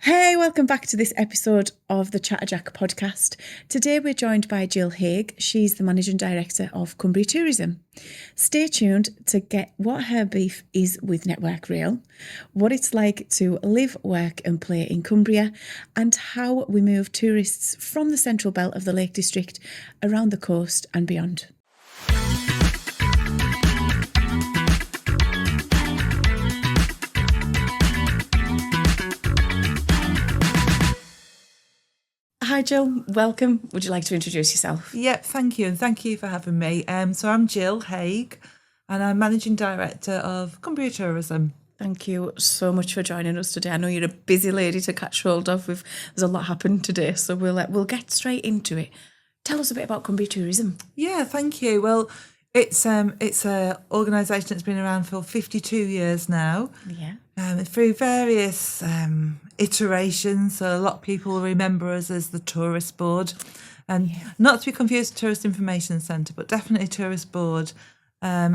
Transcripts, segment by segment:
Hey, welcome back to this episode of the Chatterjack Podcast. Today we're joined by Gill Haigh. She's the Managing Director of Cumbria Tourism. Stay tuned to get what her beef is with Network Rail, what it's like to live, work and play in Cumbria, and how we move tourists from the central belt of the Lake District around the coast and beyond. Hi Jill, welcome. Would you like to introduce yourself? Yep, thank you, and thank you for having me. So I'm Gill Haigh, and I'm Managing Director of Cumbria Tourism. Thank you so much for joining us today. I know you're a busy lady to catch hold of. There's a lot happened today, so we'll get straight into it. Tell us a bit about Cumbria Tourism. Yeah, thank you. Well, it's a organisation that's been around for 52 years now. Yeah. Through various iterations, so a lot of people remember us as the Tourist Board, and not to be confused with Tourist Information Centre, but definitely Tourist Board. It's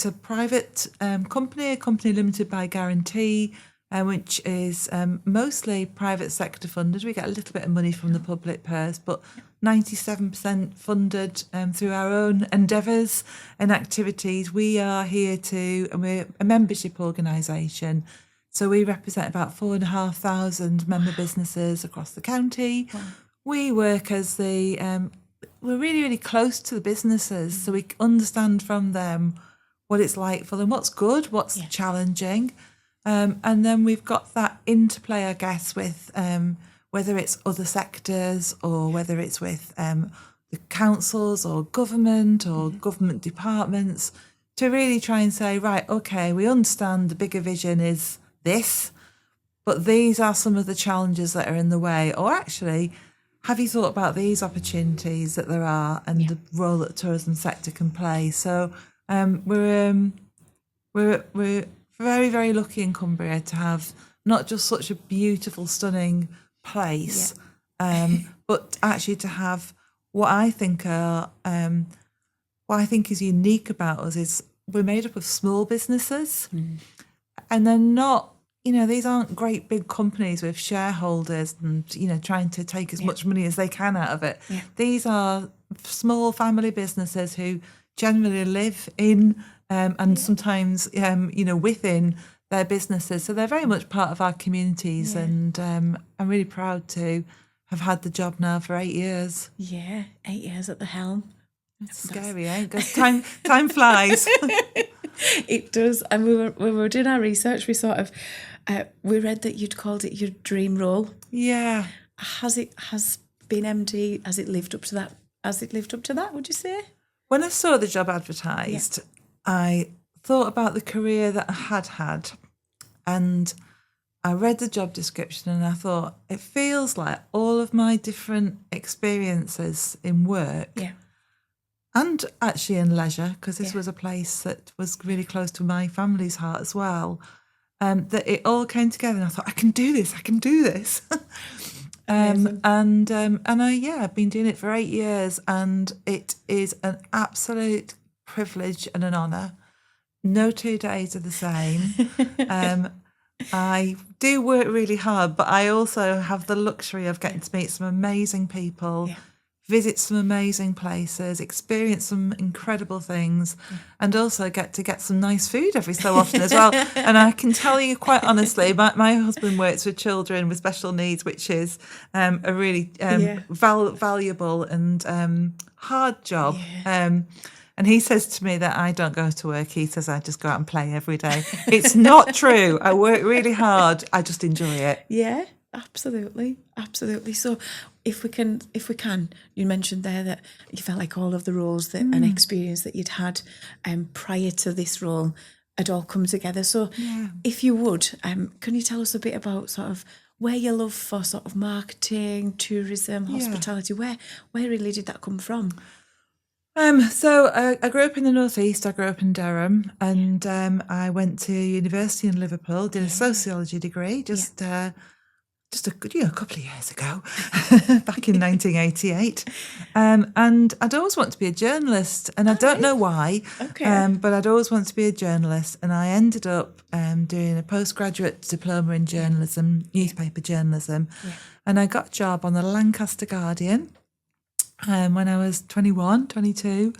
a private company, a company limited by guarantee, which is mostly private sector funded. We get a little bit of money from the public purse, but 97% funded through our own endeavours and activities. We are here and we're a membership organisation. So we represent about 4,500 member businesses across the county. Wow. We work as we're really, really close to the businesses. So we understand from them what it's like for them, what's good, what's challenging. And then we've got that interplay, I guess, with whether it's other sectors or whether it's with the councils or government departments, to really try and say, right, okay, we understand the bigger vision is this, but these are some of the challenges that are in the way. Or actually, have you thought about these opportunities that there are and the role that the tourism sector can play? So we're very, very lucky in Cumbria to have not just such a beautiful, stunning place, but actually to have what I think is unique about us is we're made up of small businesses, and they're not, these aren't great big companies with shareholders and trying to take as much money as they can out of it. These are small family businesses who generally live in and sometimes within their businesses, so they're very much part of our communities, and I'm really proud to have had the job now for 8 years. Yeah, 8 years at the helm. It's scary, eh? Because time flies. It does. And when we were doing our research, we sort of we read that you'd called it your dream role. Yeah. Has been MD? Has it lived up to that? Would you say? When I saw the job advertised, I thought about the career that I had, and I read the job description and I thought, it feels like all of my different experiences in work and actually in leisure, because this was a place that was really close to my family's heart as well, that it all came together and I thought, I can do this. I've been doing it for 8 years, and it is an absolute privilege and an honour. No 2 days are the same. I do work really hard, but I also have the luxury of getting to meet some amazing people, visit some amazing places, experience some incredible things, and also get some nice food every so often as well. And I can tell you quite honestly, my husband works with children with special needs, which is a really valuable and hard job. And he says to me that I don't go to work. He says I just go out and play every day. It's not true. I work really hard. I just enjoy it. Yeah, absolutely. So if we can, you mentioned there that you felt like all of the roles and experience that you'd had prior to this role had all come together. So if you would, can you tell us a bit about sort of where your love for sort of marketing, tourism, hospitality, where really did that come from? So I grew up in the northeast. I grew up in Durham, and I went to university in Liverpool, did a sociology degree, just a couple of years ago, back in 1988. And I'd always want to be a journalist, and I don't know why, but I'd always want to be a journalist. And I ended up doing a postgraduate diploma in journalism, newspaper journalism, and I got a job on the Lancaster Guardian when I was 21, 22.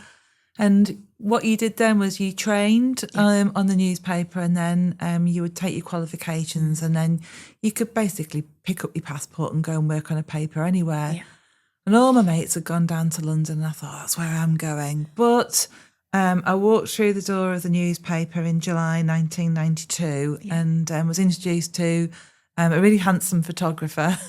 And what you did then was you trained on the newspaper, and then you would take your qualifications, and then you could basically pick up your passport and go and work on a paper anywhere. Yeah. And all my mates had gone down to London, and I thought, that's where I'm going. But I walked through the door of the newspaper in July 1992 and was introduced to a really handsome photographer.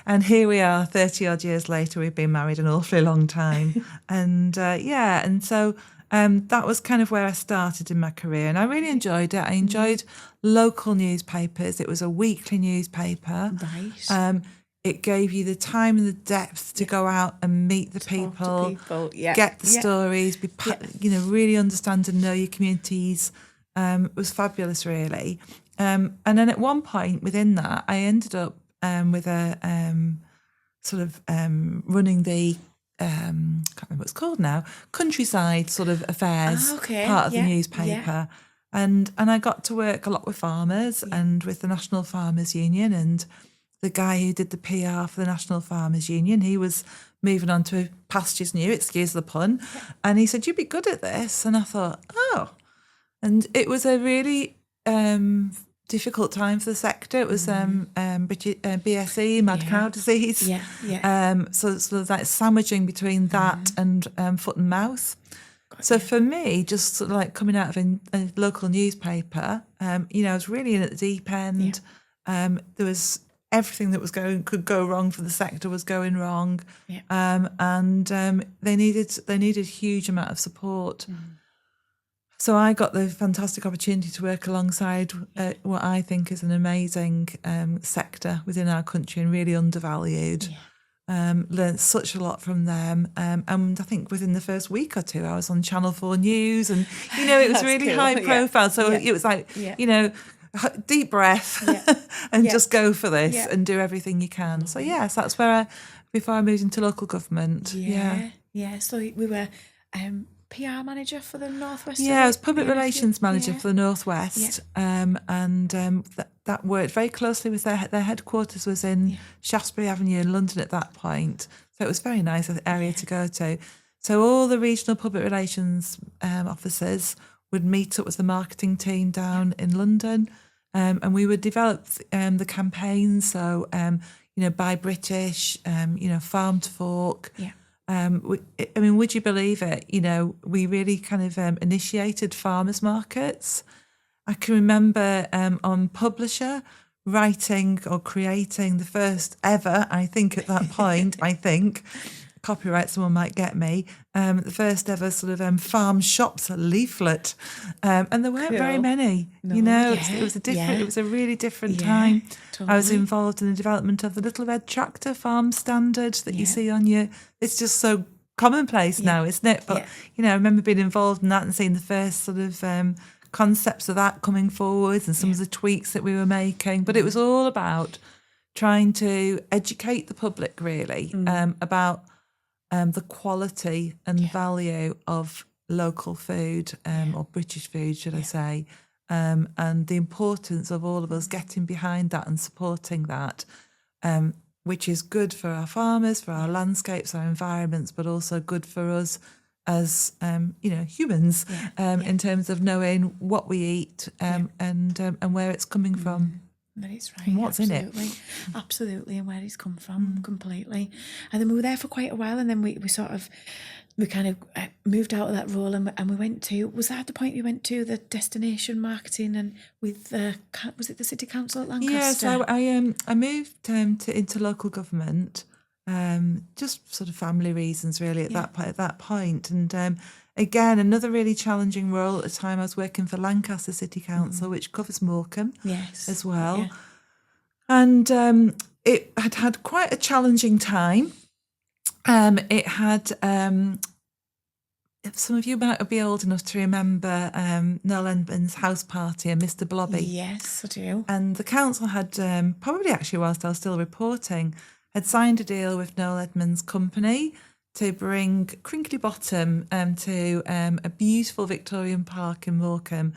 And here we are, 30 odd years later. We've been married an awfully long time. And so that was kind of where I started in my career. And I really enjoyed it. I enjoyed local newspapers. It was a weekly newspaper. Right. It gave you the time and the depth to go out and meet the people, get the stories, really understand and know your communities. It was fabulous, really. And then at one point within that, I ended up with a running the I can't remember what it's called now, countryside sort of affairs part of the newspaper. And I got to work a lot with farmers and with the National Farmers Union, and the guy who did the PR for the National Farmers Union, he was moving on to pastures new, excuse the pun, and he said, you'd be good at this. And I thought, and it was a really difficult time for the sector. It was BSE, mad cow disease. So like sandwiching between that and foot and mouth. So for me, just sort of like coming out of a local newspaper, I was really in at the deep end. There was everything that could go wrong for the sector was going wrong, and they needed a huge amount of support. So I got the fantastic opportunity to work alongside what I think is an amazing sector within our country and really undervalued. Learned such a lot from them. And I think within the first week or two, I was on Channel 4 News, and, it was really high profile. So it was like, deep breath and just go for this and do everything you can. So, so that's where before I moved into local government. So we were PR manager for the Northwest. I was public relations manager for the Northwest, and that worked very closely with their headquarters was in Shaftesbury Avenue in London at that point. So it was a very nice area to go to. So all the regional public relations officers would meet up with the marketing team down in London, and we would develop the campaigns. So Buy British, Farm to Fork. Would you believe it? We really kind of initiated farmers markets. I can remember on Publisher writing or creating the first ever, I think at that point, copyright, someone might get me, the first ever sort of farm shops leaflet. And there weren't very many, it was it was a really different time. Totally. I was involved in the development of the Little Red Tractor farm standard that you see on it's just so commonplace now, isn't it? But, I remember being involved in that and seeing the first sort of concepts of that coming forward and some of the tweaks that we were making. But it was all about trying to educate the public, really, about the quality and value of local food, or British food, should I say, and the importance of all of us getting behind that and supporting that, which is good for our farmers, for our landscapes, our environments, but also good for us as humans, in terms of knowing what we eat and where it's coming from. That is right. And what's in it? Absolutely, and where it's come from completely. And then we were there for quite a while, and then we kind of moved out of that role, and we went to, was that the point you went to the destination marketing and with was it the City Council at Lancaster? Yeah, so I moved into local government, just sort of family reasons really at that point. And again, another really challenging role at the time. I was working for Lancaster City Council, which covers Morecambe as well. Yeah. And it had quite a challenging time. It had some of you might be old enough to remember Noel Edmonds' house party and Mr. Blobby. Yes, I do. And the council had, probably actually whilst I was still reporting, had signed a deal with Noel Edmonds' company to bring Crinkly Bottom to a beautiful Victorian park in Morecambe.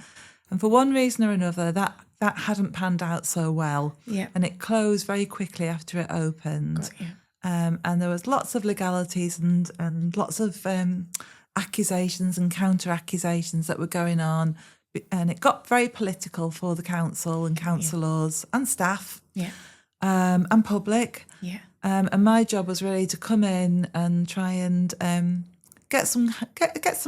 And for one reason or another, that hadn't panned out so well. Yeah. And it closed very quickly after it opened. Got you. And there was lots of legalities and lots of accusations and counter-accusations that were going on. And it got very political for the council and councillors and staff and public. Yeah. And my job was really to come in and try and get some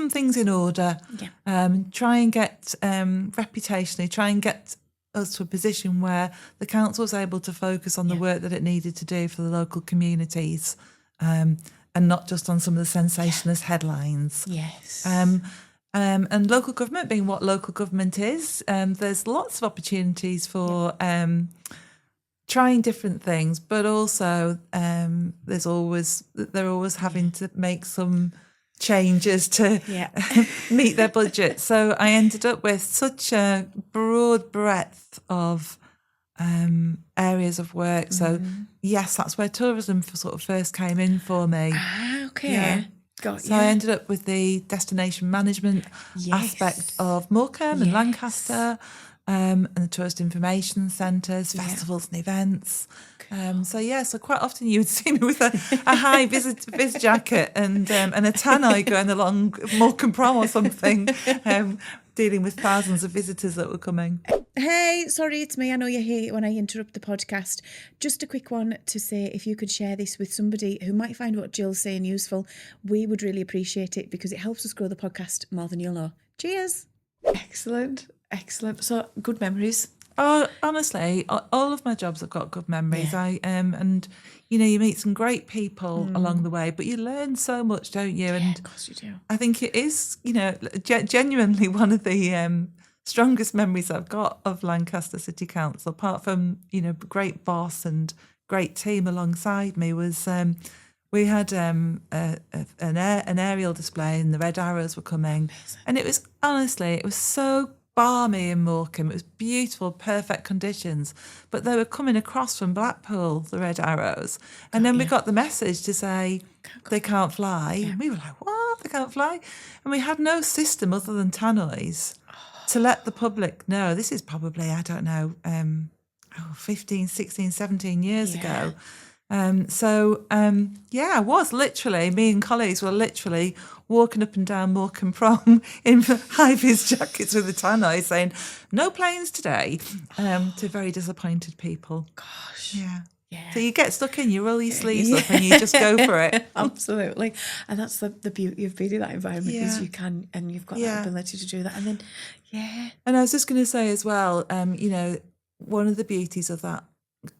things in order. Yeah. Try and get reputationally, try and get us to a position where the council was able to focus on the work that it needed to do for the local communities, and not just on some of the sensationalist headlines. Yes. And local government being what local government is, there's lots of opportunities for trying different things, but also they're always having to make some changes to meet their budget. So I ended up with such a broad breadth of areas of work. So yes, that's where tourism sort of first came in for me. Okay. Yeah. So I ended up with the destination management aspect of Morecambe and Lancaster, and the tourist information centres, festivals and events. So quite often you would see me with a high vis jacket and a tannoy going along Morecambe Prom or something, dealing with thousands of visitors that were coming. Hey, sorry, it's me. I know you hate it when I interrupt the podcast. Just a quick one to say, if you could share this with somebody who might find what Jill's saying useful, we would really appreciate it because it helps us grow the podcast more than you'll know. Cheers. Excellent. So, good memories. Oh, honestly, all of my jobs have got good memories. And you meet some great people along the way, but you learn so much, don't you? And of course you do. I think it is, genuinely one of the strongest memories I've got of Lancaster City Council, apart from, great boss and great team alongside me, was we had an aerial display and the Red Arrows were coming. Amazing. And it was so balmy in Morecambe. It was beautiful, perfect conditions. But they were coming across from Blackpool, the Red Arrows. And then we got the message to say they can't fly. Yeah. And we were like, what? They can't fly? And we had no system other than tannoys to let the public know. This is probably, 15, 16, 17 years ago. I was literally, me and colleagues were literally walking up and down Morecambe Prom in high-vis jackets with a tannoy saying, no planes today, to very disappointed people. Gosh. Yeah. So you get stuck in, you roll your sleeves up and you just go for it. Absolutely. And that's the beauty of being in that environment is you can, and you've got that ability to do that. And then, And I was just going to say as well, one of the beauties of that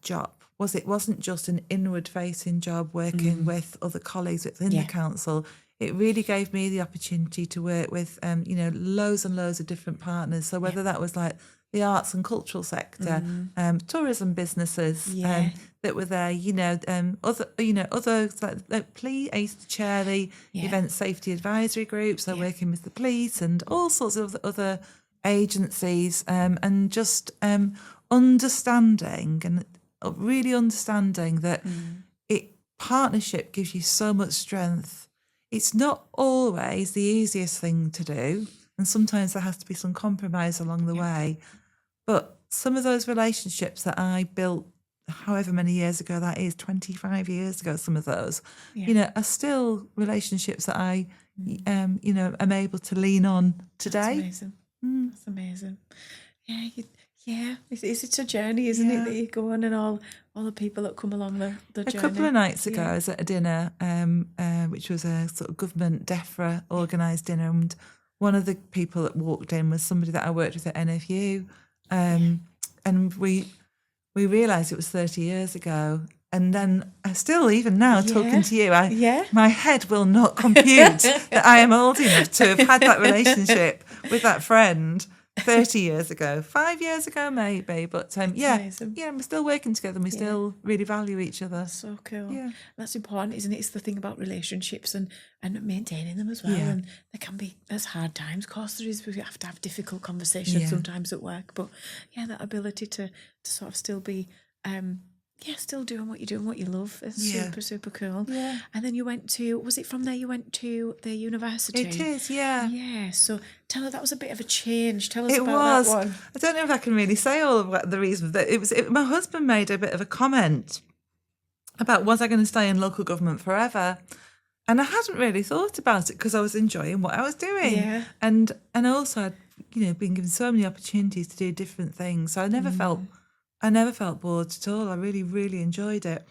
job was it wasn't just an inward-facing job working with other colleagues within the council. It really gave me the opportunity to work with, loads and loads of different partners. So whether that was like the arts and cultural sector, tourism businesses that were there, others like police. I used to chair the event safety advisory group, so working with the police and all sorts of other agencies, and just understanding and really understanding that partnership gives you so much strength. It's not always the easiest thing to do, and sometimes there has to be some compromise along the way. But some of those relationships that I built, however many years ago that is, 25 years ago, some of those, are still relationships that I, am able to lean on today. That's amazing. That's amazing. It's a journey, isn't it, that you go on, and all the people that come along the journey. A couple of nights ago, I was at a dinner, which was a sort of government DEFRA organised dinner, and one of the people that walked in was somebody that I worked with at NFU, and we realised it was 30 years ago. And then still, even now, talking to you, my head will not compute that I am old enough to have had that relationship with that friend 30 years ago, 5 years ago maybe, but Amazing. we're still working together and we still really value each other. So cool. Yeah. That's important, isn't it? It's the thing about relationships and maintaining them as well. Yeah. And there can be, there's hard times, of course there is. We have to have difficult conversations sometimes at work. But yeah, that ability to sort of still be, still doing what you're doing, what you love is super, super cool. Yeah. And then you went to, was it from there you went to the university? It is, yeah. Yeah, so tell us, that was a bit of a change. Tell us It about was. that one. I don't know if I can really say all of what the reason. My husband made a bit of a comment about, was I going to stay in local government forever? And I hadn't really thought about it because I was enjoying what I was doing. Yeah. And also I'd been given so many opportunities to do different things. So I never felt bored at all. I really, really enjoyed it.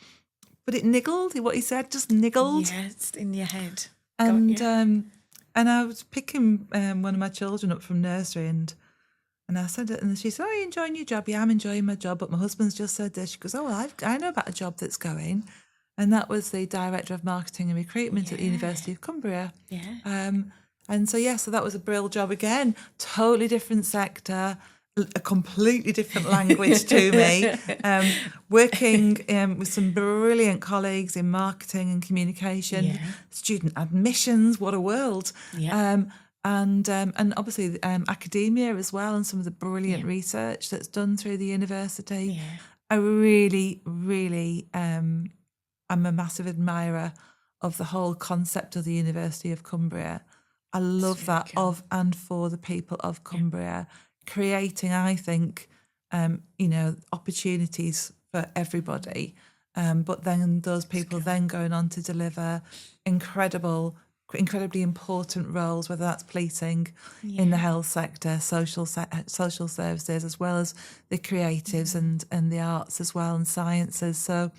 But it niggled, what he said just niggled. Yeah, it's in your head. And I was picking one of my children up from nursery and I said it, and she said, "Oh, you enjoying your job?" "Yeah, I'm enjoying my job, but my husband's just said this." She goes, "Oh, well, I know about a job that's going." And that was the Director of Marketing and Recruitment at the University of Cumbria. Yeah. And so that was a brill job again, totally different sector, a completely different language to me, working with some brilliant colleagues in marketing and communication, student admissions, what a world. Yeah. And obviously academia as well, and some of the brilliant research that's done through the university. Yeah. I really, really I'm a massive admirer of the whole concept of the University of Cumbria. I love that cool. Of and for the people of Cumbria, creating, I think, opportunities for everybody. But then those people then going on to deliver incredibly important roles, whether that's policing in the health sector, social services, as well as the creatives and the arts as well, and sciences. So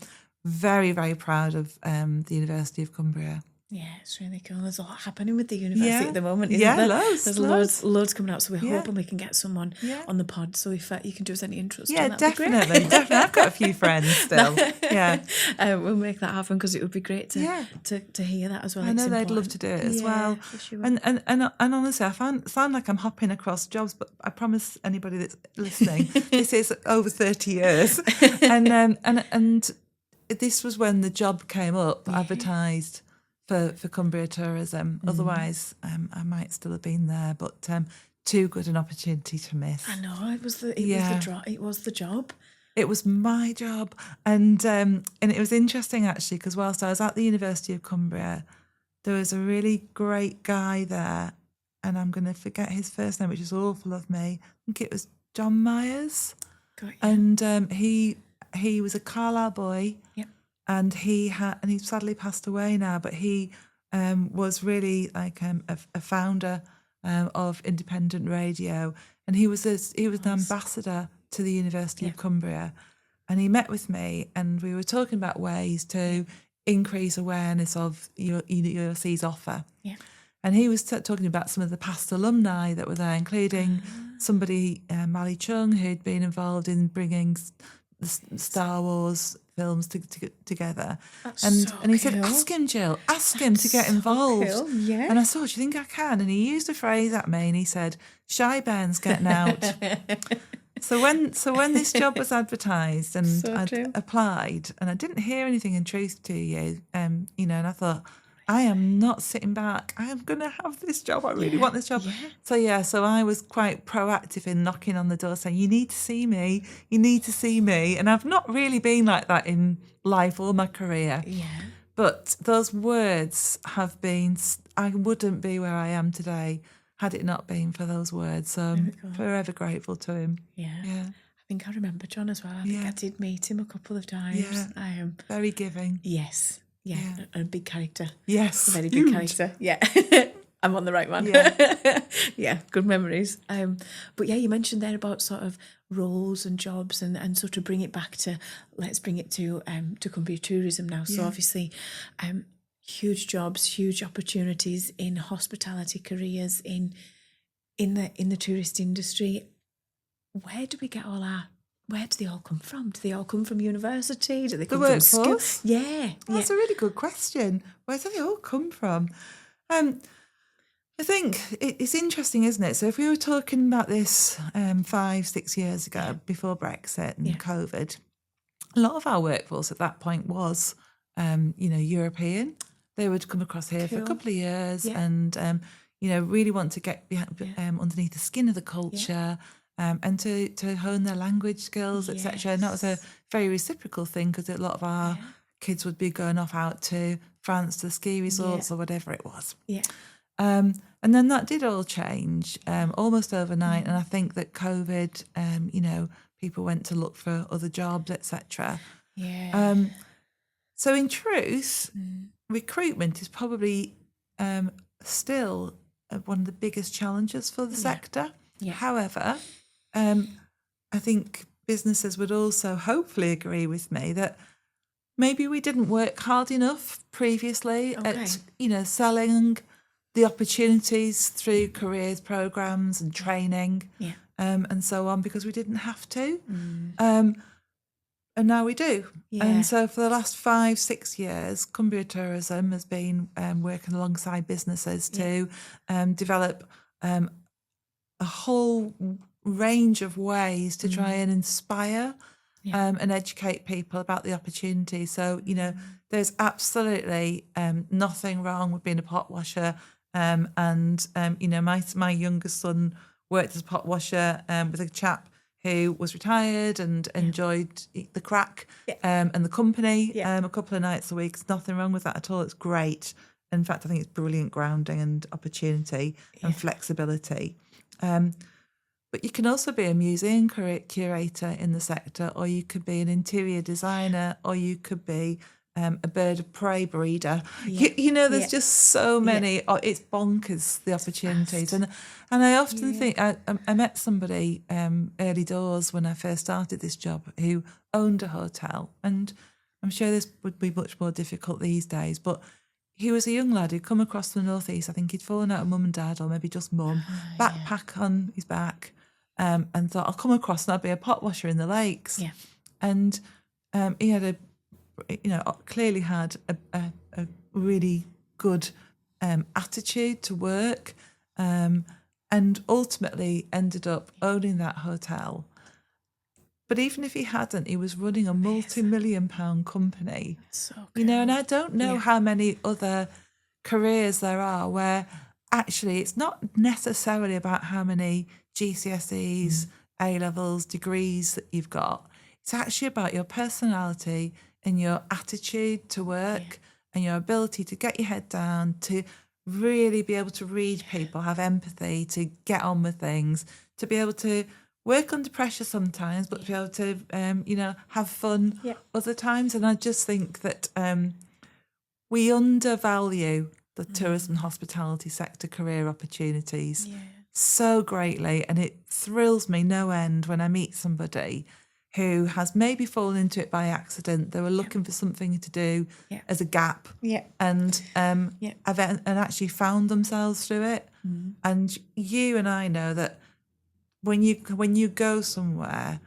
very, very proud of the University of Cumbria. Yeah, it's really cool. There's a lot happening with the university at the moment, isn't there? There's loads coming out. So we're hoping we can get someone on the pod. So if you can do us any intros, definitely. I've got a few friends still. We'll make that happen because it would be great to hear that as well. I know they'd love to do it as well. Sure. And honestly, I sound like I'm hopping across jobs, but I promise anybody that's listening, this is over 30 years, and this was when the job came up, advertised for Cumbria Tourism. Otherwise, I might still have been there, but too good an opportunity to miss. I know, it was the job. It was my job, and it was interesting actually, because whilst I was at the University of Cumbria, there was a really great guy there, and I'm going to forget his first name, which is awful of me. I think it was John Myers, and he was a Carlisle boy. Yep. And he sadly passed away now, but he was really like a founder of independent radio, and he was an ambassador to the University of Cumbria, and he met with me, and we were talking about ways to increase awareness of UOC's offer. Yeah. And he was talking about some of the past alumni that were there, including somebody, Mali Chung, who'd been involved in bringing the Star Wars films together. And he said, "Ask him, Jill, ask him to get involved." Cool. Yeah. And I said, "Do you think I can?" And he used a phrase at me, and he said, "Shy Ben's getting out." So when this job was advertised and I applied, and I didn't hear anything, in truth to you, and I thought, I am not sitting back. I am going to have this job. I really want this job. Yeah. So I was quite proactive in knocking on the door saying, "You need to see me. You need to see me." And I've not really been like that in life or my career. Yeah. But those words have been, I wouldn't be where I am today had it not been for those words. So I'm forever grateful to him. Yeah. I think I remember John as well. I think I did meet him a couple of times. Yeah. I am very giving. Yes. Yeah, a big character. Yes. A very big character. Yeah. I'm on the right one. Yeah, good memories. But yeah, you mentioned there about sort of roles and jobs and sort of bring it back to, let's bring it to Cumbria Tourism now. So obviously huge jobs, huge opportunities in hospitality careers, in the tourist industry. Where do we get where do they all come from? Do they all come from university? Do they come from school? Yeah. That's a really good question. Where do they all come from? I think it's interesting, isn't it? So if we were talking about this 5-6 years ago, before Brexit and COVID, a lot of our workforce at that point was, European. They would come across here for a couple of years and, really want to get underneath the skin of the culture and to hone their language skills, etc. And that was a very reciprocal thing because a lot of our kids would be going off out to France to ski resorts or whatever it was. Yeah. And then that did all change almost overnight. And I think that COVID, people went to look for other jobs, etc. Yeah. So in truth, recruitment is probably still one of the biggest challenges for the sector. Yeah. However, I think businesses would also hopefully agree with me that maybe we didn't work hard enough previously at, selling the opportunities through careers programs and training and so on, because we didn't have to. And now we do. Yeah. And so for the last 5-6 years, Cumbria Tourism has been working alongside businesses to develop a whole range of ways to try and inspire and educate people about the opportunity. So, there's absolutely nothing wrong with being a pot washer. My youngest son worked as a pot washer with a chap who was retired and enjoyed the crack and the company a couple of nights a week. There's nothing wrong with that at all. It's great. In fact, I think it's brilliant grounding and opportunity and flexibility. But you can also be a museum curator in the sector, or you could be an interior designer, or you could be a bird of prey breeder. There's just so many. Oh, it's bonkers, the opportunities. And I often think, I met somebody early doors when I first started this job who owned a hotel. And I'm sure this would be much more difficult these days, but he was a young lad who'd come across the northeast. I think he'd fallen out of mum and dad, or maybe just mum, backpack on his back, and thought, I'll come across and I'll be a pot washer in the lakes. Yeah. And he had clearly had a really good attitude to work, and ultimately ended up owning that hotel. But even if he hadn't, he was running a multi-million-pound company. So cool. And I don't know how many other careers there are where actually it's not necessarily about how many GCSEs, A-levels, degrees that you've got. It's actually about your personality and your attitude to work and your ability to get your head down, to really be able to read people, have empathy, to get on with things, to be able to work under pressure sometimes, but to be able to, have fun other times. And I just think that we undervalue the tourism and hospitality sector career opportunities so greatly. And it thrills me no end when I meet somebody who has maybe fallen into it by accident. They were looking for something to do as a gap and actually found themselves through it. And you and I know that when you go somewhere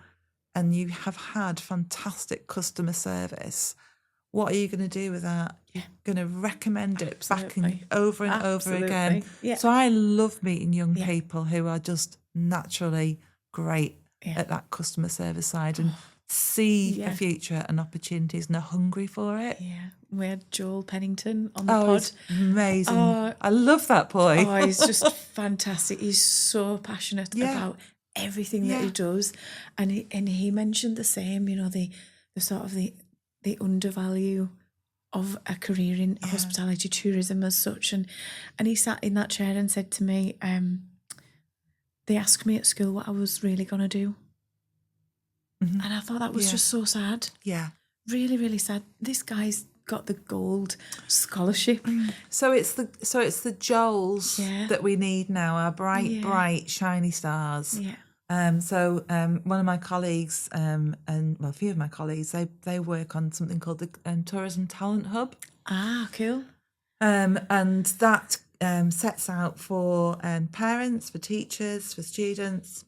and you have had fantastic customer service, what are you going to do with that? You're going to recommend it back and over again. Yeah. So I love meeting young people who are just naturally great at that customer service side and see a future and opportunities and are hungry for it. Yeah. We had Joel Pennington on the pod. It's amazing. I love that boy. He's just fantastic. He's so passionate about everything that he does. And he mentioned the same, the sort of the undervalue of a career in hospitality tourism as such. And he sat in that chair and said to me, they asked me at school what I was really going to do. Mm-hmm. And I thought that was just so sad. Yeah. Really, really sad. This guy's got the gold scholarship. So it's the Joels that we need now, our bright, shiny stars. Yeah. So one of my colleagues, a few of my colleagues, they work on something called the Tourism Talent Hub. Ah, cool. And that sets out for parents, for teachers, for students,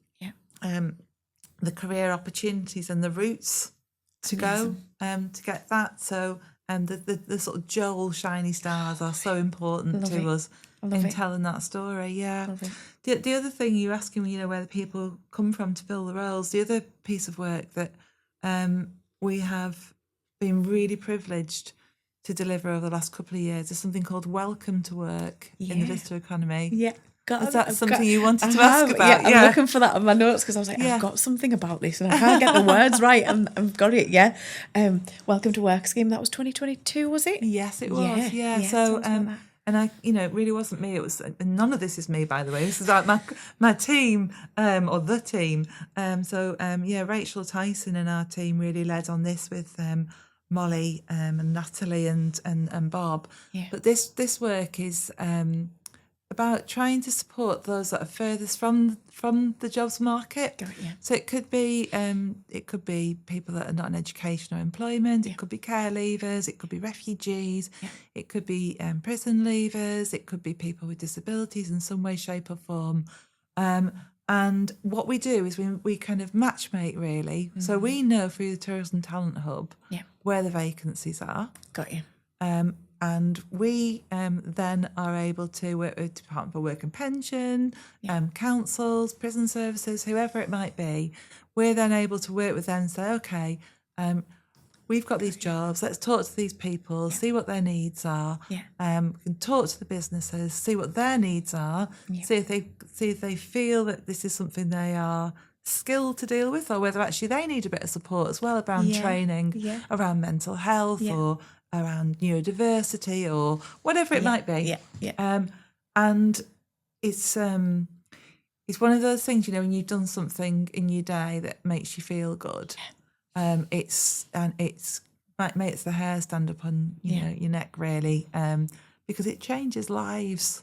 the career opportunities and the routes to go to get that. So the sort of Joel shiny stars are so important Love to it. us Love in it. telling that story. Yeah. Love it. The other thing you're asking me, where the people come from to fill the roles. The other piece of work that we have been really privileged to deliver over the last couple of years is something called Welcome to Work in the visitor economy. Yeah. Is that something you wanted to ask about? Yeah, I'm looking for that on my notes because I was like, I've got something about this and I can't get the words right, and I've got it. Yeah. Welcome to Work scheme. That was 2022, was it? Yes, it was. Yeah. So, and I, it really wasn't me. It was, and none of this is me, by the way. This is like my team, or the team. Rachel Tyson and our team really led on this with Molly and Natalie and Bob. Yeah. But this work is about trying to support those that are furthest from the jobs market. Got it, yeah. So it could be people that are not in education or employment. It could be care leavers. It could be refugees. Yeah. It could be prison leavers. It could be people with disabilities in some way, shape, or form. And what we do is we kind of matchmake, really. Mm-hmm. So we know through the Tourism Talent Hub where the vacancies are. Got you. And we then are able to work with Department for Work and Pension, councils, prison services, whoever it might be. We're then able to work with them and say, okay, we've got these jobs. Let's talk to these people, see what their needs are. Yeah. We can talk to the businesses, see what their needs are, see if they feel that this is something they are skilled to deal with, or whether actually they need a bit of support as well around training, around mental health, or around neurodiversity, or whatever it might be. And it's one of those things, when you've done something in your day that makes you feel good. It makes the hair stand up on your neck, really, because it changes lives.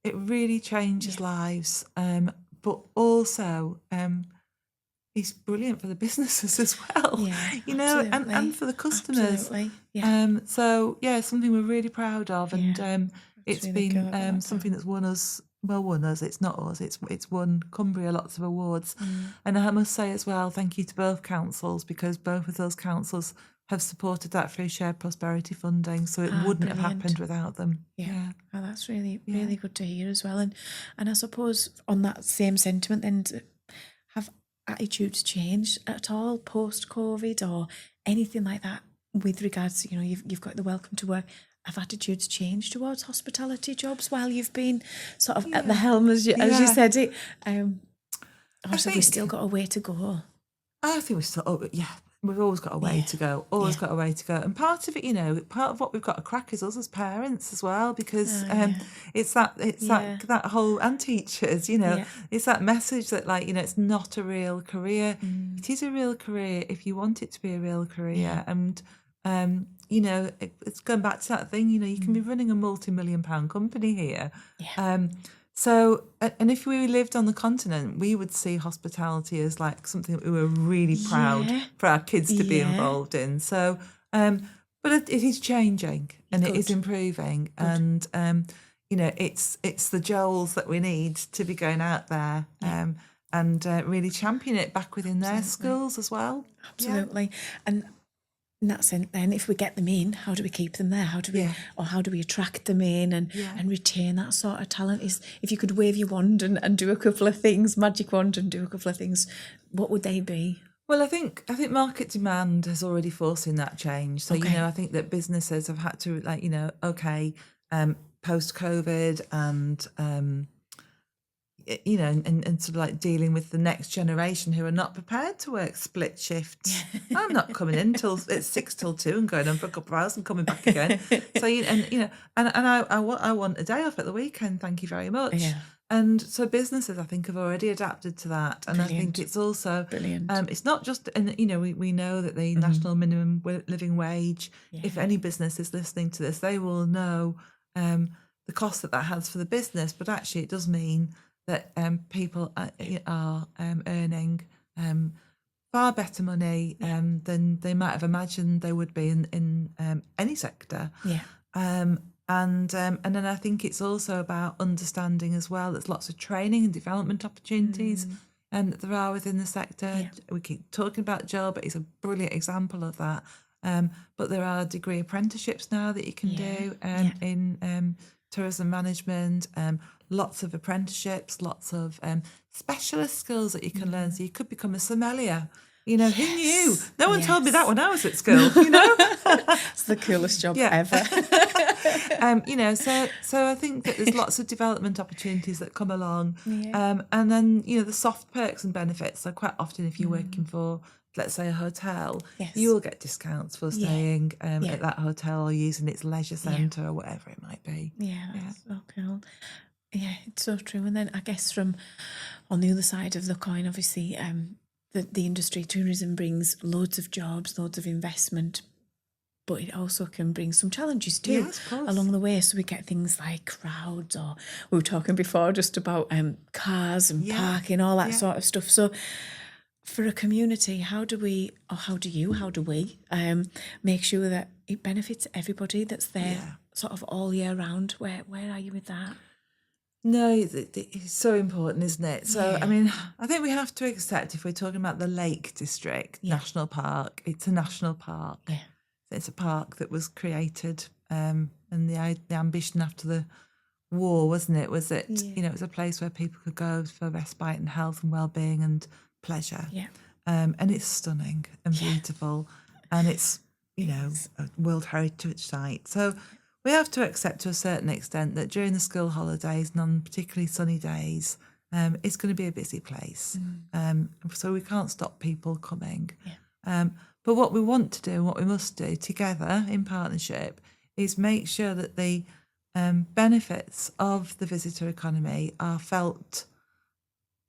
It really changes lives, but also it's brilliant for the businesses as well. And for the customers. Something we're really proud of, and it's really been something that's won us. It's not us. It's won Cumbria lots of awards, and I must say as well, thank you to both councils, because both of those councils have supported that through shared prosperity funding, so it wouldn't have happened without them. Oh, that's really good to hear as well. And I suppose on that same sentiment, then, have attitudes changed at all post COVID or anything like that with regards to, you've got the Welcome to Work. Have attitudes changed towards hospitality jobs while you've been sort of at the helm, as you said it? Or have we still got a way to go? I think we've always got a way to go. Got a way to go. And part of it, part of what we've got to crack is us as parents as well, because it's that whole, and teachers, it's that message that it's not a real career. It is a real career if you want it to be a real career. And it's going back to that thing, you can be running a multi-million-pound company here. So, and if we lived on the continent, we would see hospitality as something that we were really proud for our kids to be involved in. So, but it is changing and it is improving. Good. And, it's the Joels that we need to be going out there and really champion it back within their schools as well. Absolutely. And in that sense, then, if we get them in, how do we keep them there? How do we attract them in and retain that sort of talent? Is if you could wave your wand and do a couple of things, magic wand, and do a couple of things, what would they be? Well, I think market demand has already forcing that change. So I think that businesses have had to post COVID and and sort of dealing with the next generation who are not prepared to work split shifts. I'm not coming in till it's 6 till 2 and going on for a couple of hours and coming back again. So I want a day off at the weekend. Thank you very much. Yeah. And so businesses, I think, have already adapted to that, and I think it's also brilliant. It's not just, and we know that the national minimum living wage. If any business is listening to this, they will know the cost that has for the business. But actually, it does mean that people are earning far better money than they might have imagined they would be in any sector. And then I think it's also about understanding as well. There's lots of training and development opportunities that there are within the sector. We keep talking about Jill, but it's a brilliant example of that. But there are degree apprenticeships now that you can do in tourism management. Lots of apprenticeships, lots of specialist skills that you can learn. So you could become a sommelier. Who knew? No one told me that when I was at school, It's the coolest job ever. So I think that there's lots of development opportunities that come along. And then, the soft perks and benefits. So quite often if you're working for, let's say, a hotel, you will get discounts for staying at that hotel or using its leisure centre or whatever it might be. That's so cool. Yeah, it's so true. And then I guess from on the other side of the coin, obviously, the industry, tourism brings loads of jobs, loads of investment, but it also can bring some challenges too along the way. So we get things like crowds, or we were talking before just about cars and parking, all that sort of stuff. So for a community, how do we make sure that it benefits everybody that's there sort of all year round? Where are you with that? No, it's so important, isn't it? So, I mean, I think we have to accept, if we're talking about the Lake District National Park, it's a national park. Yeah. It's a park that was created, and the ambition after the war, wasn't it? Was that, it was a place where people could go for respite and health and well-being and pleasure. Yeah. And it's stunning and beautiful, and it's, a World Heritage Site. So we have to accept to a certain extent that during the school holidays and on particularly sunny days, it's going to be a busy place. So we can't stop people coming. But what we want to do and what we must do together in partnership is make sure that the benefits of the visitor economy are felt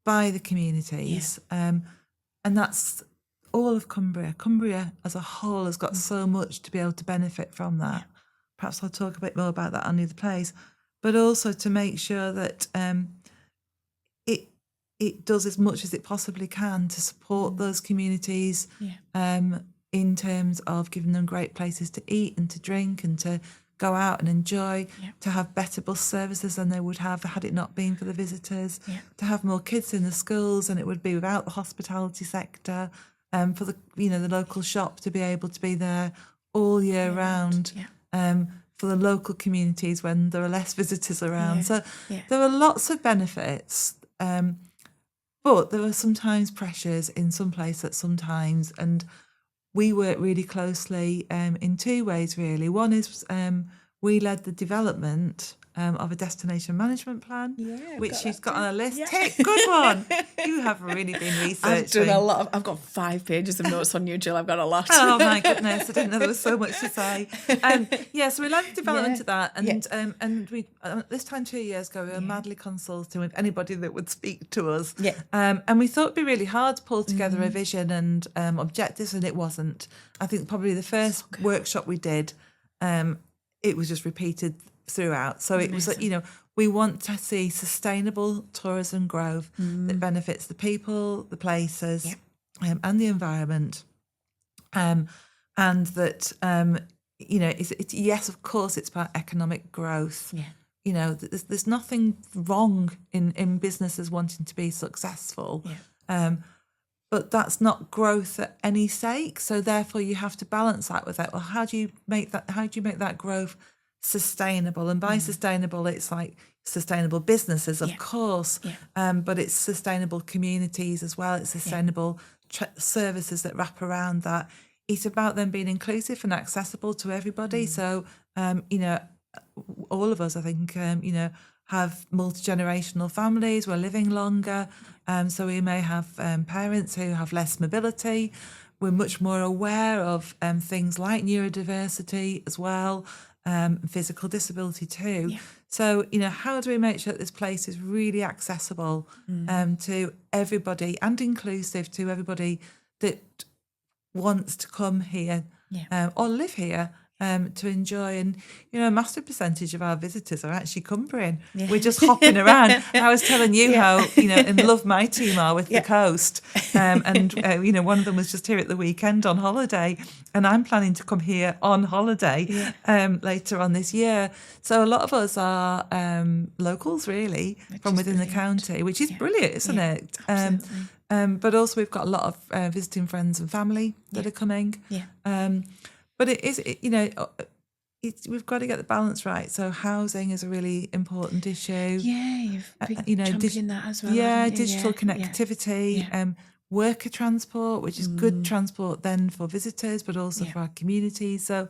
by the communities. And that's all of Cumbria. Cumbria as a whole has got so much to be able to benefit from that. Perhaps I'll talk a bit more about that on the other place, but also to make sure that it does as much as it possibly can to support those communities in terms of giving them great places to eat and to drink and to go out and enjoy, to have better bus services than they would have had it not been for the visitors, to have more kids in the schools than it would be without the hospitality sector, for the the local shop to be able to be there all year round. For the local communities when there are less visitors around. So there are lots of benefits, but there are sometimes pressures in some places sometimes, and we work really closely in two ways, really. One is we led the development of a destination management plan, which she's got on her list. Tick, good one. You have really been researching. I've done a lot. I've got 5 pages of notes on you, Jill. I've got a lot. Oh my goodness! I didn't know there was so much to say. So we led the development of that, and we this time 2 years ago we were madly consulting with anybody that would speak to us. And we thought it'd be really hard to pull together a vision and objectives, and it wasn't. I think probably the first workshop we did, it was just repeated throughout. So it was like, we want to see sustainable tourism growth that benefits the people, the places, and the environment. And that, yes, of course, it's about economic growth. There's nothing wrong in businesses wanting to be successful. But that's not growth at any sake. So therefore you have to balance that with that. Well, how do you make that growth sustainable? And by sustainable, it's like sustainable businesses, of course, but it's sustainable communities as well. It's sustainable services that wrap around that. It's about them being inclusive and accessible to everybody. So, all of us, I think, have multi-generational families. We're living longer. So we may have parents who have less mobility. We're much more aware of things like neurodiversity as well, physical disability too. So, how do we make sure that this place is really accessible to everybody and inclusive to everybody that wants to come here or live here to enjoy? And, a massive percentage of our visitors are actually Cumbrian. We're just hopping around. I was telling you how, in love my team are with the coast. And one of them was just here at the weekend on holiday, and I'm planning to come here on holiday later on this year. So a lot of us are locals, really, from within the county, which is brilliant, isn't it? But also we've got a lot of visiting friends and family that are coming. But it is, we've got to get the balance right. So housing is a really important issue. Yeah, you've been championing that as well. haven't you? Digital connectivity, worker transport, which is good transport then for visitors, but also for our communities. So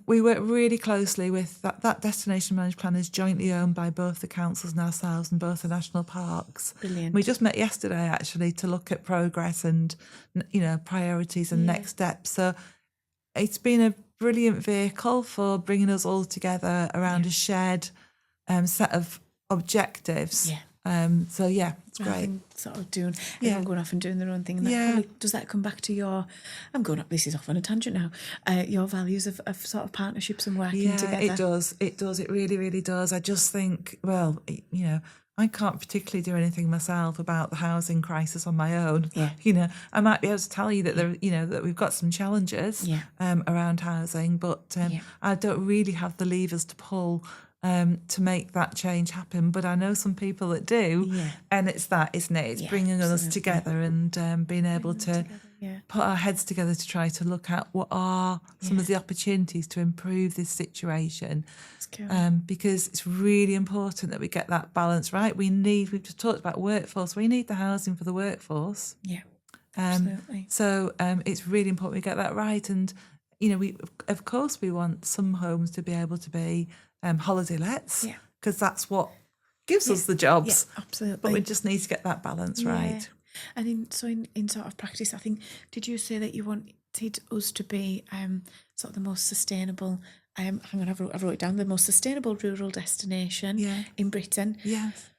we work really closely with that destination managed plan is jointly owned by both the councils and ourselves and both the national parks. Brilliant. We just met yesterday actually to look at progress and priorities and next steps. So it's been a brilliant vehicle for bringing us all together around a shared set of objectives. It's great. Sort of doing, everyone going off and doing their own thing. And that probably, does that come back to your, I'm going up, this is off on a tangent now, your values of sort of partnerships and working together? It does. It really, really does. I just think, I can't particularly do anything myself about the housing crisis on my own. I might be able to tell you that that we've got some challenges around housing, but I don't really have the levers to pull to make that change happen. But I know some people that do, and it's that, isn't it? It's bringing us together and being able to put our heads together to try to look at what are some of the opportunities to improve this situation. Because it's really important that we get that balance right. We've just talked about workforce. We need the housing for the workforce. Absolutely. So it's really important we get that right. And, we want some homes to be able to be holiday lets, because that's what gives us the jobs. Absolutely. But we just need to get that balance right. And in sort of practice, I think, did you say that you wanted us to be sort of the most sustainable, I wrote it down, the most sustainable rural destination in Britain? Yes.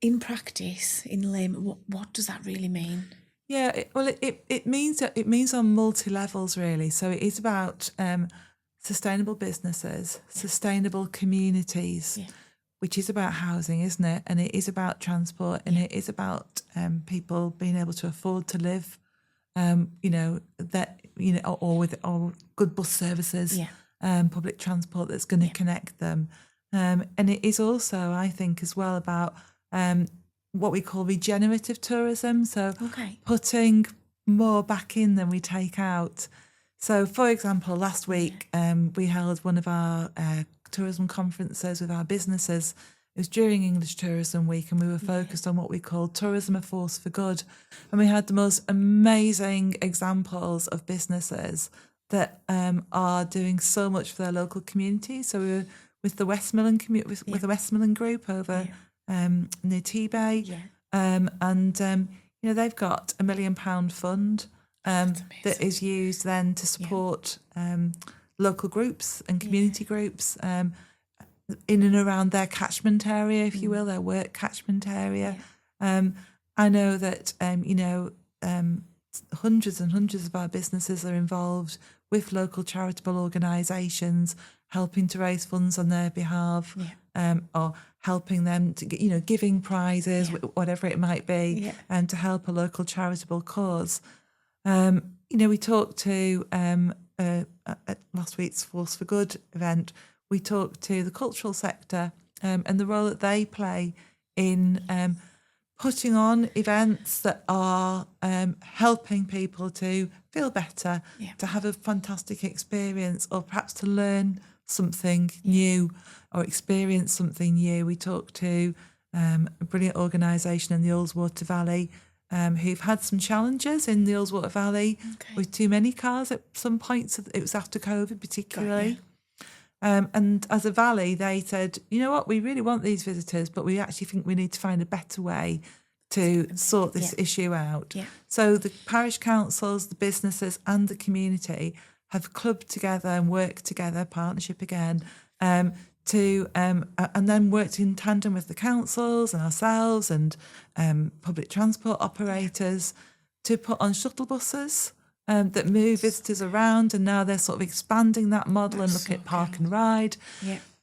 In practice, in layman, what does that really mean? Yeah, it means on multi levels really. So it is about sustainable businesses, sustainable communities, which is about housing, isn't it? And it is about transport, and it is about people being able to afford to live, or good bus services, public transport that's going to connect them. And it is also, I think, as well about what we call regenerative tourism. So putting more back in than we take out. So, for example, last week we held one of our tourism conferences with our businesses. It was during English Tourism Week, and we were focused on what we called tourism a force for good. And we had the most amazing examples of businesses that are doing so much for their local community. So we were with the Westmorland with the Westmorland Group over near T-Bay, they've got £1 million fund that is used then to support local groups and community groups in and around their catchment area, if you will, their work catchment area. I know that hundreds and hundreds of our businesses are involved with local charitable organisations, helping to raise funds on their behalf, or helping them to get, giving prizes, whatever it might be, and to help a local charitable cause. We talked to at last week's Force for Good event, we talked to the cultural sector and the role that they play in putting on events that are helping people to feel better, to have a fantastic experience, or perhaps to learn something new or experience something new. We talked to a brilliant organisation in the Ullswater Valley who've had some challenges in the Ullswater Valley with too many cars at some points. It was after COVID particularly. And as a valley, they said, you know what, we really want these visitors, but we actually think we need to find a better way to sort this issue out. So the parish councils, the businesses and the community have clubbed together and worked together, partnership again, and then worked in tandem with the councils and ourselves and public transport operators to put on shuttle buses that move visitors around, and now they're sort of expanding that model and looking at park and ride.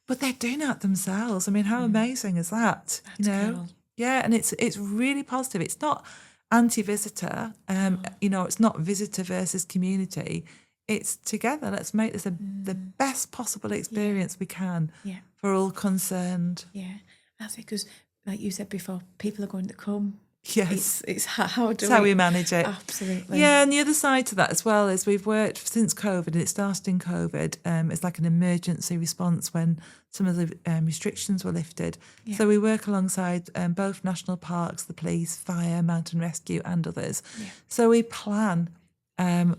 But they're doing that themselves. I mean, how amazing is that? That's cool. Yeah, and it's really positive. It's not anti-visitor, it's not visitor versus community. It's together. Let's make this the best possible experience we can for all concerned. Yeah, that's it. Because, like you said before, people are going to come. Yes. It's how do It's how we manage it. Absolutely. Yeah, and the other side to that as well is we've worked since COVID, and it started in COVID. It's like an emergency response when some of the restrictions were lifted. Yeah. So we work alongside both national parks, the police, fire, mountain rescue, and others. Yeah. So we plan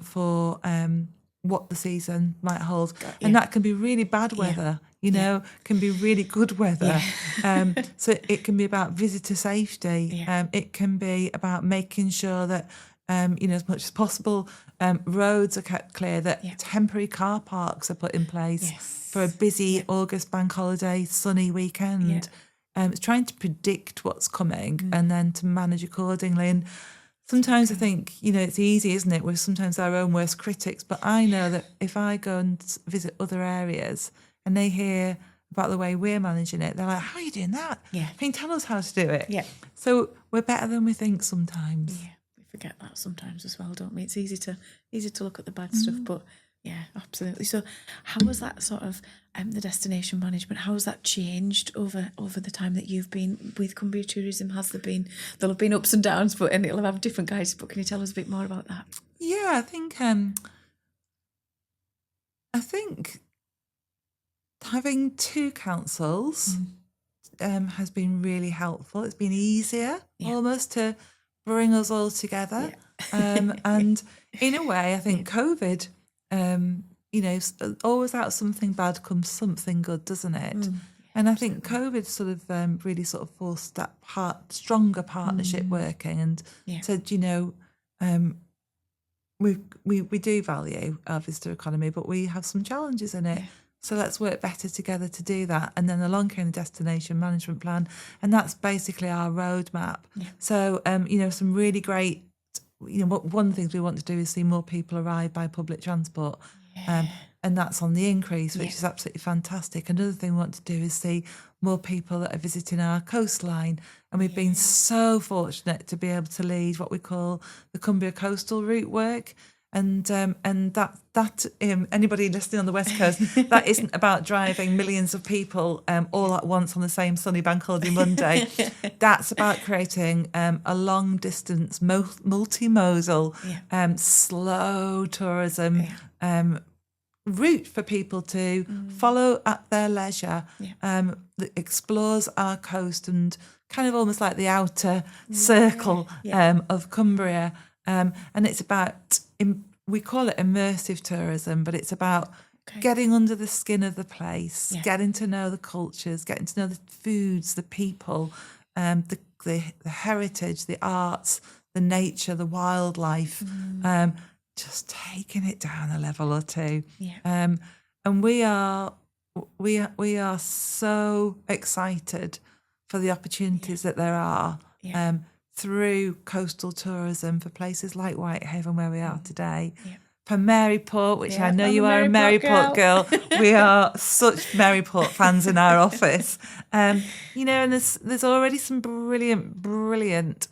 for what the season might hold, and that can be really bad weather. You know, can be really good weather. So it can be about visitor safety. It can be about making sure that, as much as possible, roads are kept clear, that temporary car parks are put in place for a busy August bank holiday, sunny weekend. It's trying to predict what's coming and then to manage accordingly. And sometimes I think, it's easy, isn't it? We're sometimes our own worst critics. But I know that if I go and visit other areas and they hear about the way we're managing it, they're like, how are you doing that? Can you tell us how to do it? So we're better than we think sometimes. We forget that sometimes as well, don't we? It's easy to look at the bad stuff, but yeah, absolutely. So how was that sort of the destination management, how has that changed over the time that you've been with Cumbria Tourism? There'll have been ups and downs, and it'll have different guides, but can you tell us a bit more about that? Yeah, I think having two councils has been really helpful. It's been easier almost to bring us all together. And in a way, I think COVID, always out of something bad comes something good, doesn't it? And I think COVID sort of really sort of forced that stronger partnership working, and said, we do value our visitor economy, but we have some challenges in it. So let's work better together to do that. And then along came the destination management plan, and that's basically our roadmap. So, some really great, one of the things we want to do is see more people arrive by public transport. And that's on the increase, which is absolutely fantastic. Another thing we want to do is see more people that are visiting our coastline. And we've been so fortunate to be able to lead what we call the Cumbria Coastal Route work. And that anybody listening on the West Coast, that isn't about driving millions of people all at once on the same sunny bank holiday Monday. That's about creating a long distance, multimodal, slow tourism route for people to follow at their leisure, that explores our coast and kind of almost like the outer circle of Cumbria. And it's about, we call it immersive tourism, but it's about getting under the skin of the place, getting to know the cultures, getting to know the foods, the people, the heritage, the arts, the nature, the wildlife, just taking it down a level or two. And we are so excited for the opportunities that there are through coastal tourism for places like Whitehaven, where we are today, for Maryport, which I know you are a Maryport girl. We are such Maryport fans in our office. And there's already some brilliant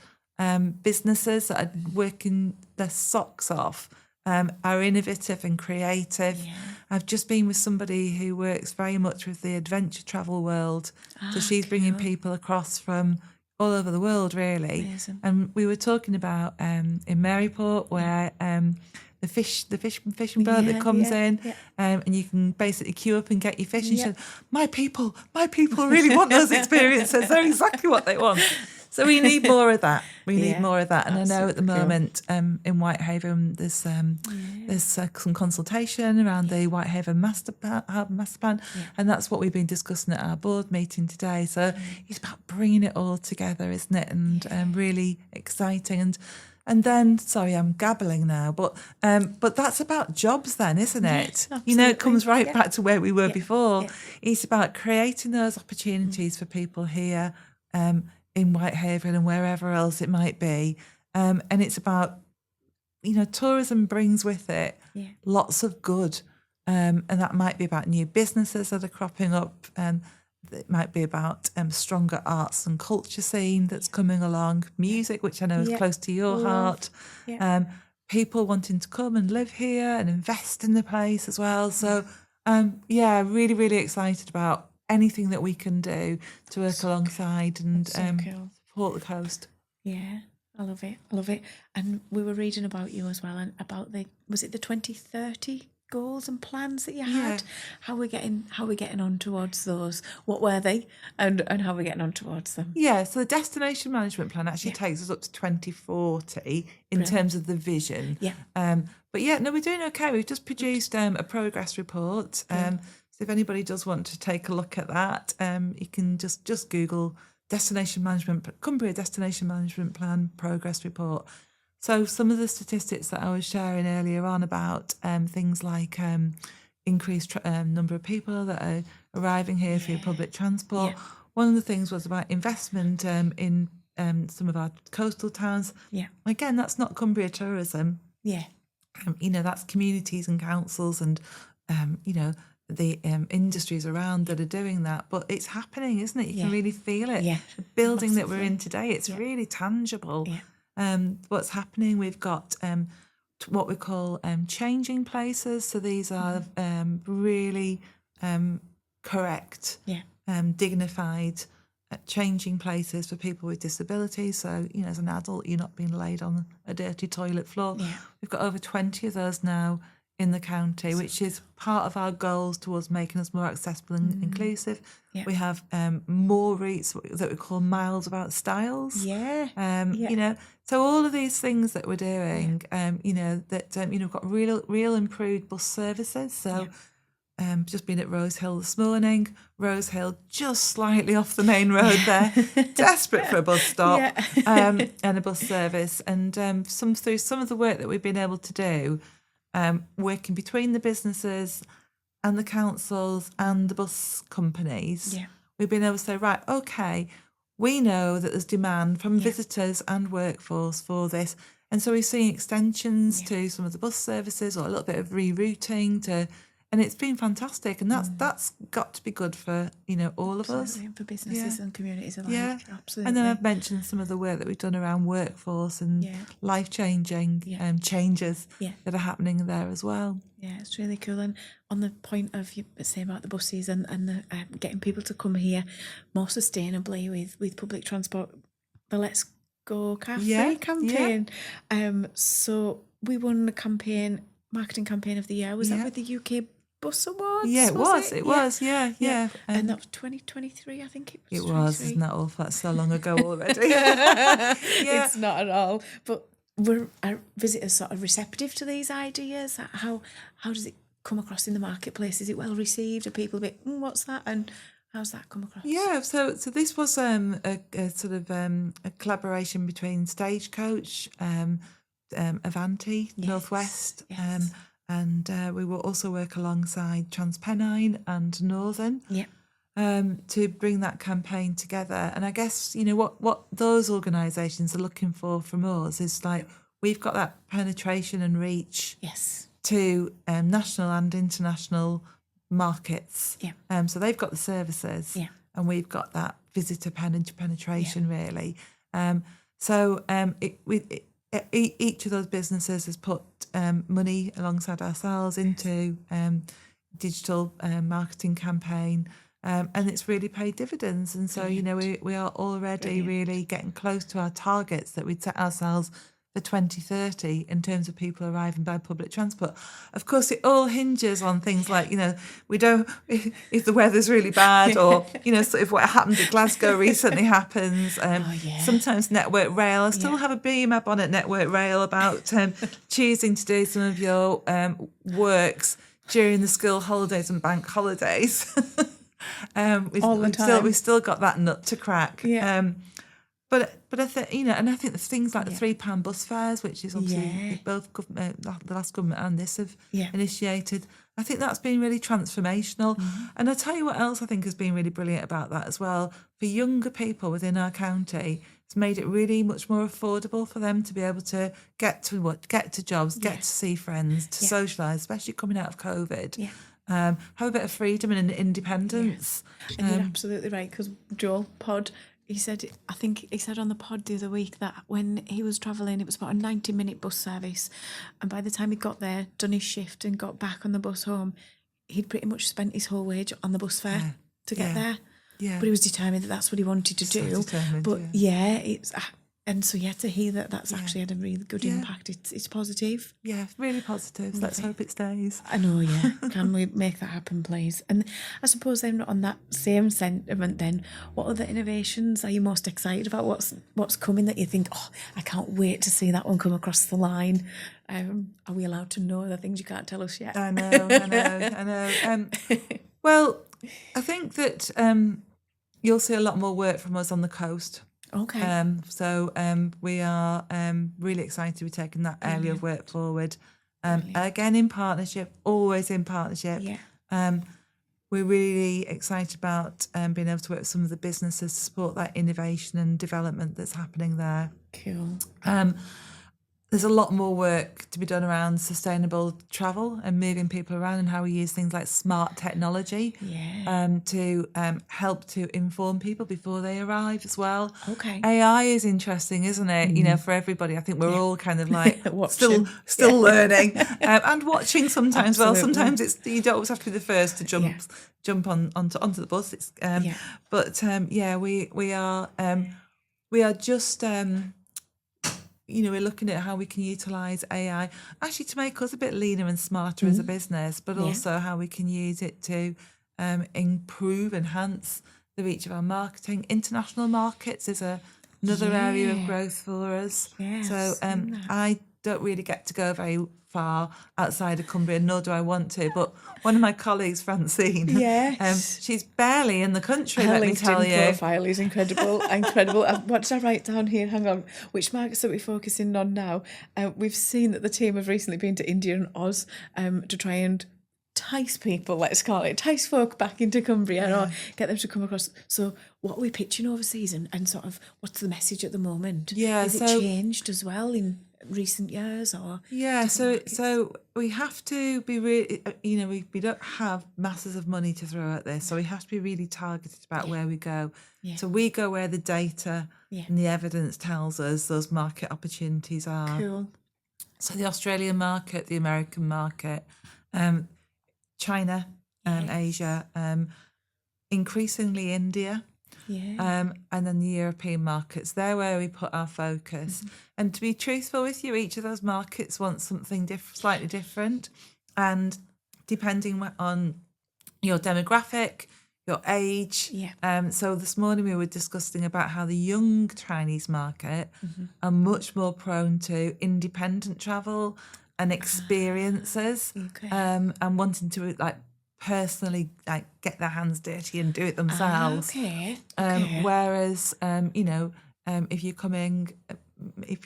businesses that are working their socks off, are innovative and creative. I've just been with somebody who works very much with the adventure travel world. So she's bringing people across from all over the world, really. Amazing. And we were talking about in Maryport, where the fishing boat that comes in, and you can basically queue up and get your fish. And she said, my people really want those experiences. They're exactly what they want. So we need more of that. We need more of that. And I know at the moment in Whitehaven there's some consultation around the Whitehaven master plan, and that's what we've been discussing at our board meeting today. So it's about bringing it all together, isn't it? And really exciting. And then, sorry, I'm gabbling now, but that's about jobs then, isn't it? It comes right back to where we were before. It's about creating those opportunities for people here in Whitehaven and wherever else it might be. And it's about, tourism brings with it lots of good. And that might be about new businesses that are cropping up. It might be about stronger arts and culture scene that's coming along, music, which I know is close to your heart, people wanting to come and live here and invest in the place as well. So, really, really excited about anything that we can do to work alongside and support the coast. Yeah, I love it. I love it. And we were reading about you as well, and about was it the 2030 goals and plans that you had? How we getting on towards those? What were they, and how we're getting on towards them? Yeah, so the destination management plan actually takes us up to 2040 in terms of the vision. Yeah. But yeah, no, we're doing okay. We've just produced a progress report. So if anybody does want to take a look at that, you can just Google Cumbria Destination Management Plan Progress Report. So some of the statistics that I was sharing earlier on about things like increased number of people that are arriving here through public transport. Yeah. One of the things was about investment in some of our coastal towns. Yeah. Again, that's not Cumbria Tourism. Yeah. That's communities and councils and, the industries around that are doing that. But it's happening, isn't it? You can really feel it. Yeah. The building that we're in today, it's really tangible. Yeah. What's happening, we've got what we call changing places. So these are really correct, dignified changing places for people with disabilities. So, as an adult, you're not being laid on a dirty toilet floor. Yeah. We've got over 20 of those now in the county, which is part of our goals towards making us more accessible and inclusive. Yeah. We have more routes that we call miles about styles. So all of these things that we're doing, we've got real improved bus services. So just been at Rose Hill this morning. Rose Hill just slightly off the main road there, desperate for a bus stop and a bus service. And through some of the work that we've been able to do, working between the businesses and the councils and the bus companies, we've been able to say, right, okay, we know that there's demand from visitors and workforce for this. And so we're seeing extensions to some of the bus services, or a little bit of rerouting and it's been fantastic. And that's got to be good for, all of us. For businesses and communities alike. Yeah, absolutely. And then I've mentioned some of the work that we've done around workforce and life-changing changes that are happening there as well. Yeah, it's really cool. And on the point of you saying about the buses and the getting people to come here more sustainably with public transport, the Let's Go Car Free campaign. So we won the marketing campaign of the year. Was that with the UK Bus Awards? Yeah, it was. It was. Yeah. And that was 2023, I think it was. It was, isn't that awful? That's so long ago already. It's not at all. But are visitors sort of receptive to these ideas? How does it come across in the marketplace? Is it well received? Are people a bit, what's that? And how's that come across? Yeah, so this was a sort of a collaboration between Stagecoach, Avanti, Northwest, and we will also work alongside TransPennine and Northern to bring that campaign together. And I guess, what those organisations are looking for from us is like, we've got that penetration and reach to national and international markets. So they've got the services and we've got that visitor penetration really. Each of those businesses has put money alongside ourselves into digital marketing campaign, and it's really paid dividends. And so, we are already really getting close to our targets that we'd set ourselves for 2030 in terms of people arriving by public transport. Of course, it all hinges on things like, we don't, if the weather's really bad or, sort of what happened at Glasgow recently happens. Sometimes Network Rail, I still have a beam up on at Network Rail about choosing to do some of your works during the school holidays and bank holidays. All the time. We've still got that nut to crack. But I think, and I think there's things like the £3 bus fares, which is obviously both government, the last government and this have initiated. I think that's been really transformational. And I'll tell you what else I think has been really brilliant about that as well. For younger people within our county, it's made it really much more affordable for them to be able to get to jobs, get to see friends, to socialise, especially coming out of COVID. Have a bit of freedom and independence. And you're absolutely right, because Joel Pod, I think he said on the pod the other week that when he was travelling, it was about a 90-minute bus service. And by the time he got there, done his shift and got back on the bus home, he'd pretty much spent his whole wage on the bus fare to get there. But he was determined that that's what he wanted to do. Determined, but it's And so, to hear that that's actually had a really good impact, it's positive. Yeah, really positive. So let's hope it stays. I know, yeah. Can we make that happen, please? And I suppose then on that same sentiment then, what other innovations are you most excited about? What's coming that you think, oh, I can't wait to see that one come across the line? Are we allowed to know the things you can't tell us yet? I know. Well, I think that you'll see a lot more work from us on the coast. Okay. So we are really excited to be taking that area of work forward. Again, always in partnership. Yeah. We're really excited about being able to work with some of the businesses to support that innovation and development that's happening there. Cool. There's a lot more work to be done around sustainable travel and moving people around, and how we use things like smart technology to help to inform people before they arrive as well. Okay. AI is interesting, isn't it? For everybody. I think we're all kind of like still learning and watching sometimes. Absolutely. Well, sometimes you don't always have to be the first to jump onto the bus. But we are just. We're looking at how we can utilise AI actually to make us a bit leaner and smarter as a business, but also how we can use it to enhance the reach of our marketing. International markets is another area of growth for us. Yes, so I don't really get to go very far outside of Cumbria, nor do I want to. But one of my colleagues, Francine, she's barely in the country. Her let me tell you. LinkedIn profile is incredible. What did I write down here? Hang on. Which markets are we focusing on now? We've seen that the team have recently been to India and Oz to try and entice people, let's call it, entice folk back into Cumbria or get them to come across. So what are we pitching overseas and sort of what's the message at the moment? Has it changed as well in recent years or so we have to be really we don't have masses of money to throw at this, so we have to be really targeted about where we go. So we go where the data and the evidence tells us those market opportunities are. Cool. So the Australian market, the American market, China, Asia, increasingly India. And then the European markets, they're where we put our focus. And to be truthful with you, each of those markets wants something slightly different. And depending on your demographic, your age. So this morning we were discussing about how the young Chinese market are much more prone to independent travel and experiences and wanting to personally get their hands dirty and do it themselves. Whereas if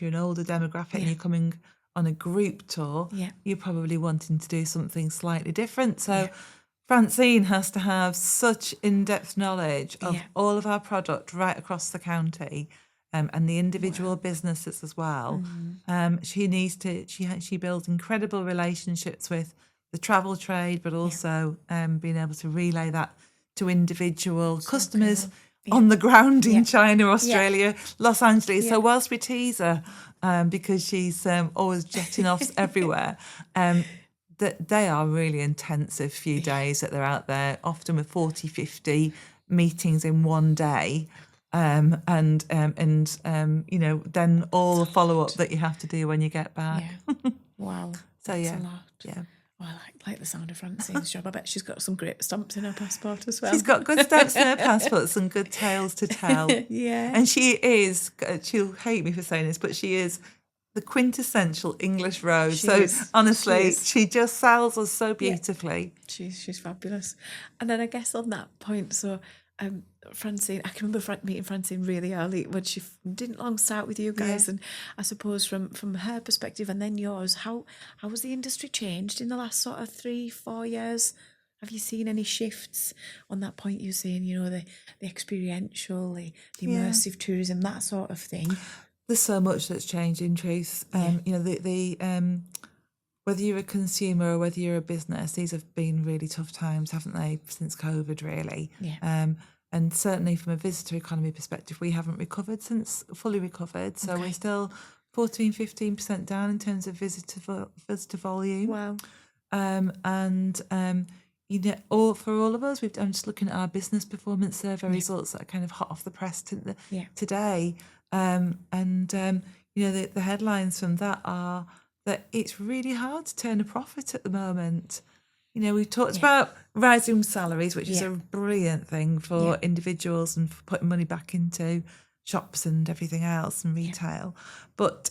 you're an older demographic and you're coming on a group tour, you're probably wanting to do something slightly different. So Francine has to have such in-depth knowledge of all of our product right across the county. And the individual businesses as well. She needs to. She builds incredible relationships with the travel trade, but also being able to relay that to individual customers on the ground in China, Australia, Los Angeles. So whilst we tease her, because she's always jetting off everywhere, that they are really intensive few days that they're out there, often with 40, 50 meetings in one day. And then all the follow up that you have to do when you get back. Wow. So that's a lot. Well, I like the sound of Francine's job. I bet she's got some great stamps in her passport as well. She's got good stamps in her passport, some good tales to tell. And she is, she'll hate me for saying this, but she is the quintessential English Rose. Honestly, she just sells us so beautifully. She's fabulous. And then I guess on that point, so Francine, I can remember meeting Francine really early when she didn't long start with you guys, and I suppose from her perspective and then yours, how has the industry changed in the last sort of 3-4 years? Have you seen any shifts on that point? You're saying, the experiential, the immersive tourism, that sort of thing. There's so much that's changed in truth. Whether you're a consumer or whether you're a business, these have been really tough times, haven't they, since COVID, really? And certainly from a visitor economy perspective, we haven't fully recovered. So we're still 14-15% down in terms of visitor volume. Wow. For all of us, I'm just looking at our business performance survey results that are kind of hot off the press today. The headlines from that are that it's really hard to turn a profit at the moment. We've talked about rising salaries, which is a brilliant thing for individuals and for putting money back into shops and everything else and retail. But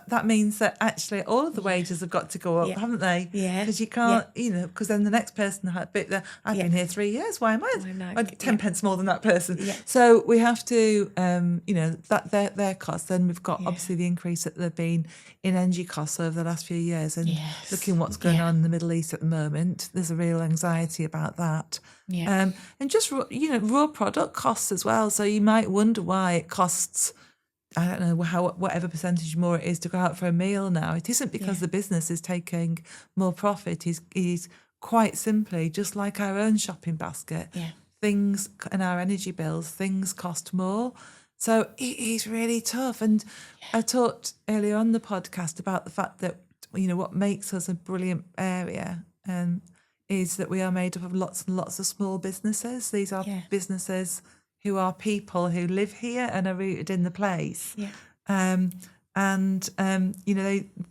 that means that actually all of the wages have got to go up, haven't they? Yeah. Because you can't, because then the next person I've been here 3 years. Why am I 10 pence more than that person? Yeah. So we have to, that their costs. Then we've got obviously the increase that there have been in energy costs over the last few years, and looking what's going on in the Middle East at the moment, there's a real anxiety about that. Yeah. And just raw product costs as well. So you might wonder why it costs, I don't know, whatever percentage more it is to go out for a meal now. It isn't because the business is taking more profit. Is quite simply just like our own shopping basket. Yeah. Things and our energy bills, things cost more. So it is really tough. And I talked earlier on the podcast about the fact that, what makes us a brilliant area is that we are made up of lots and lots of small businesses. These are businesses who are people who live here and are rooted in the place. Yeah.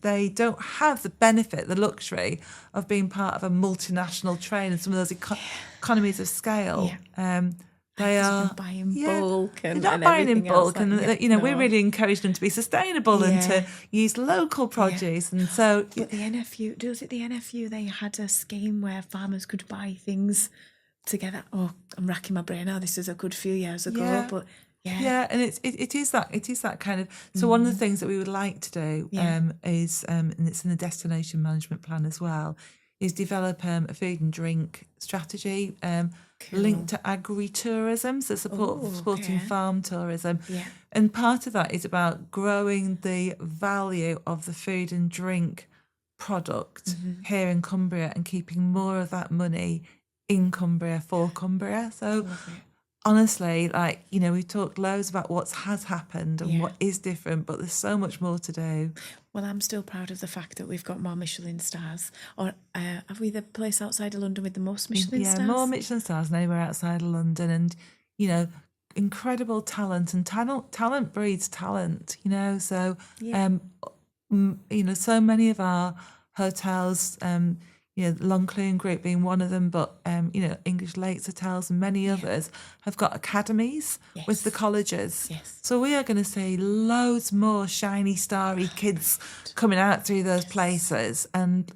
They don't have the benefit, the luxury of being part of a multinational chain and some of those economies of scale. They are buying bulk and they're not buying in bulk, we're we really encourage them to be sustainable and to use local produce. And so, but the NFU? They had a scheme where farmers could buy things together. Oh, I'm racking my brain now. This is a good few years ago, but and it is that kind of. So one of the things that we would like to do is, and it's in the destination management plan as well, is develop a food and drink strategy linked to agri-tourism, so supporting farm tourism. Yeah. And part of that is about growing the value of the food and drink product here in Cumbria and keeping more of that money in Cumbria for Cumbria. So honestly, we've talked loads about what has happened and what is different, but there's so much more to do. Well, I'm still proud of the fact that we've got more Michelin stars. Or have we the place outside of London with the most Michelin stars? Yeah, more Michelin stars than anywhere outside of London. And, incredible talent. And talent breeds talent, So, so many of our hotels, Longcloon Group being one of them, but English Lakes Hotels and many others have got academies with the colleges. Yes. So we are going to see loads more shiny, starry kids coming out through those places, and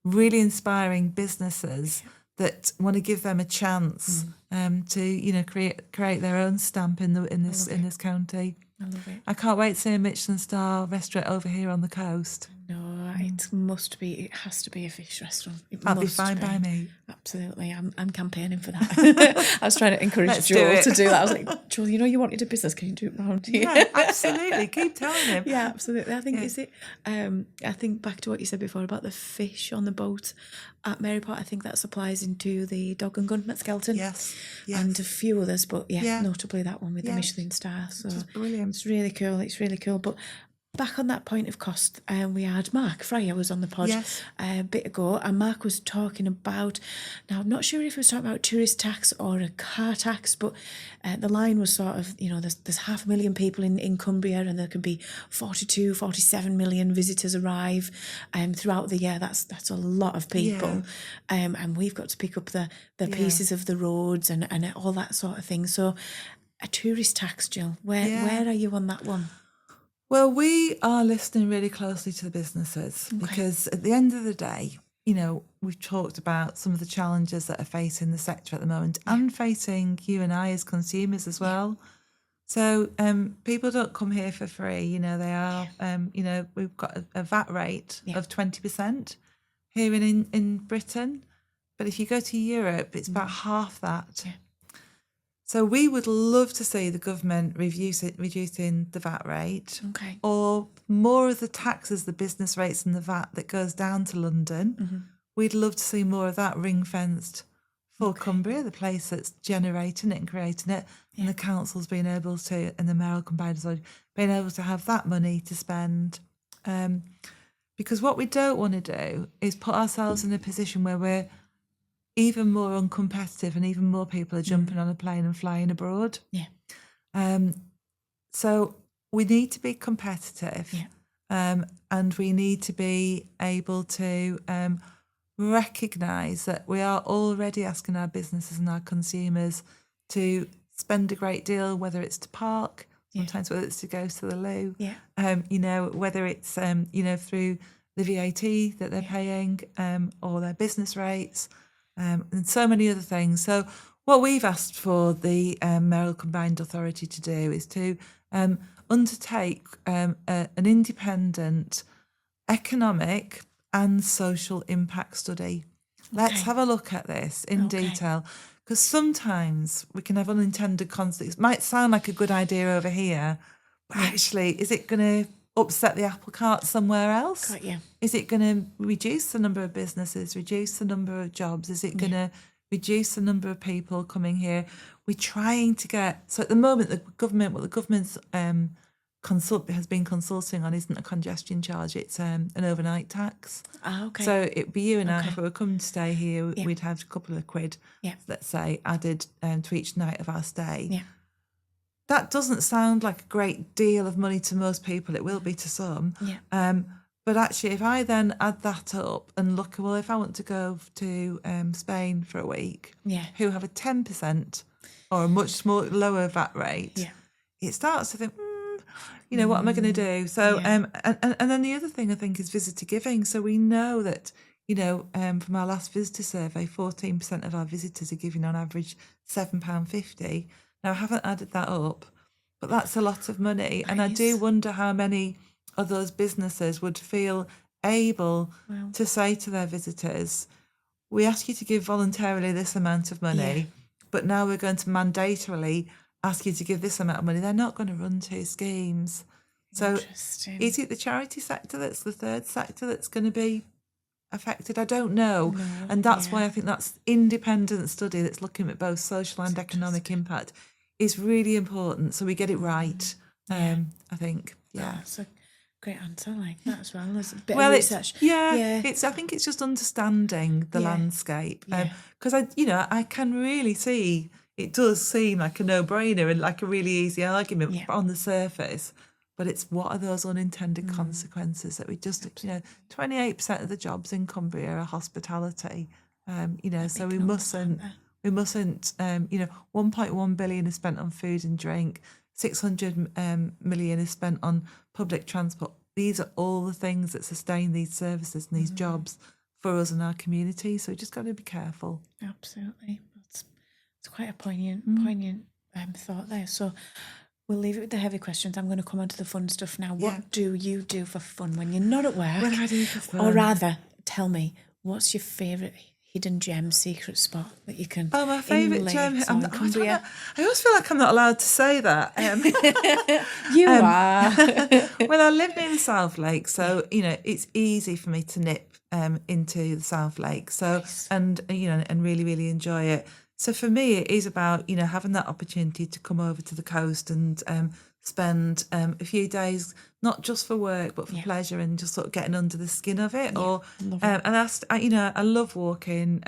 really inspiring businesses that want to give them a chance to create their own stamp in this county. I love it. I can't wait to see a Michelin star restaurant over here on the coast. No, it has to be a fish restaurant. That'll be fine by me. Absolutely. I'm campaigning for that. I was trying to encourage Joel to do that. I was like, Joel, you wanted a business, can you do it round here? Yeah, absolutely. Keep telling him. Yeah, absolutely. I think I think back to what you said before about the fish on the boat at Maryport. I think that supplies into the Dog and Gun at Skelton. Yes. And a few others, but notably that one with the Michelin star. So it's brilliant. It's really cool. But back on that point of cost, we had Mark Fryer was on the pod a bit ago, and Mark was talking about, now I'm not sure if he was talking about tourist tax or a car tax, but the line was sort of, there's 500,000 people in Cumbria, and there can be 47 million visitors arrive throughout the year. That's a lot of people, and we've got to pick up the pieces of the roads and all that sort of thing. So a tourist tax, Jill, where are you on that one? Well, we are listening really closely to the businesses because at the end of the day, we've talked about some of the challenges that are facing the sector at the moment and facing you and I as consumers as well. So people don't come here for free. They are, we've got a VAT rate of 20% here in Britain. But if you go to Europe, it's about half that. Yeah. So we would love to see the government reducing the VAT rate, or more of the taxes, the business rates and the VAT that goes down to London. Mm-hmm. We'd love to see more of that ring-fenced for Cumbria, the place that's generating it and creating it, and the council's being able to, and the mayoral combined authority, being able to have that money to spend. Because what we don't want to do is put ourselves in a position where we're even more uncompetitive and even more people are jumping on a plane and flying abroad. Yeah. So we need to be competitive, and we need to be able to recognise that we are already asking our businesses and our consumers to spend a great deal, whether it's to park, sometimes whether it's to go to the loo, whether it's through the VAT that they're paying, or their business rates, and so many other things. So what we've asked for the Mayoral Combined Authority to do is to undertake an independent economic and social impact study. Let's have a look at this in detail, because sometimes we can have unintended consequences. It might sound like a good idea over here, but actually, is it going to upset the apple cart somewhere else? Got you. Is it going to reduce the number of businesses, reduce the number of jobs? Is it going to reduce the number of people coming here? We're trying to get... So at the moment, what the government's has been consulting on isn't a congestion charge, it's an overnight tax. So it'd be you and I, if we were coming to stay here, we'd have a couple of quid, let's say, added to each night of our stay. That doesn't sound like a great deal of money to most people. It will be to some. But actually, if I then add that up and look, well, if I want to go to Spain for a week, who have a 10% or a much lower VAT rate, it starts to think, what am I going to do? So, and then the other thing I think is visitor giving. So we know that, from our last visitor survey, 14% of our visitors are giving on average £7.50. Now, I haven't added that up, but that's a lot of money. And I do wonder how many of those businesses would feel able to say to their visitors, we ask you to give voluntarily this amount of money, but now we're going to mandatorily ask you to give this amount of money. They're not going to run two schemes. So is it the charity sector that's the third sector that's going to be affected? I don't know. And that's why I think that's independent study that's looking at both social and economic impact is really important, so we get it right. I think. That's a great answer, like that as well. There's a bit of research. I think it's just understanding the landscape, because I can really see. It does seem like a no-brainer and like a really easy argument on the surface, but it's what are those unintended consequences that we just, 28% of the jobs in Cumbria are hospitality, so we mustn't, 1.1 billion is spent on food and drink, 600 million is spent on public transport. These are all the things that sustain these services and these jobs for us and our community, so we just got to be careful. Absolutely. It's quite a poignant thought there. So we'll leave it with the heavy questions. I'm going to come on to the fun stuff now. What do you do for fun when you're not at work? What do I do for fun? Or rather, tell me, what's your favourite hidden gem secret spot that you can... Oh, my favourite gem. I always feel like I'm not allowed to say that. You are. Well, I live near the South Lake, so, it's easy for me to nip into the South Lake. So, and really, really enjoy it. So for me, it is about, having that opportunity to come over to the coast and spend a few days, not just for work, but for pleasure and just sort of getting under the skin of it. I love walking.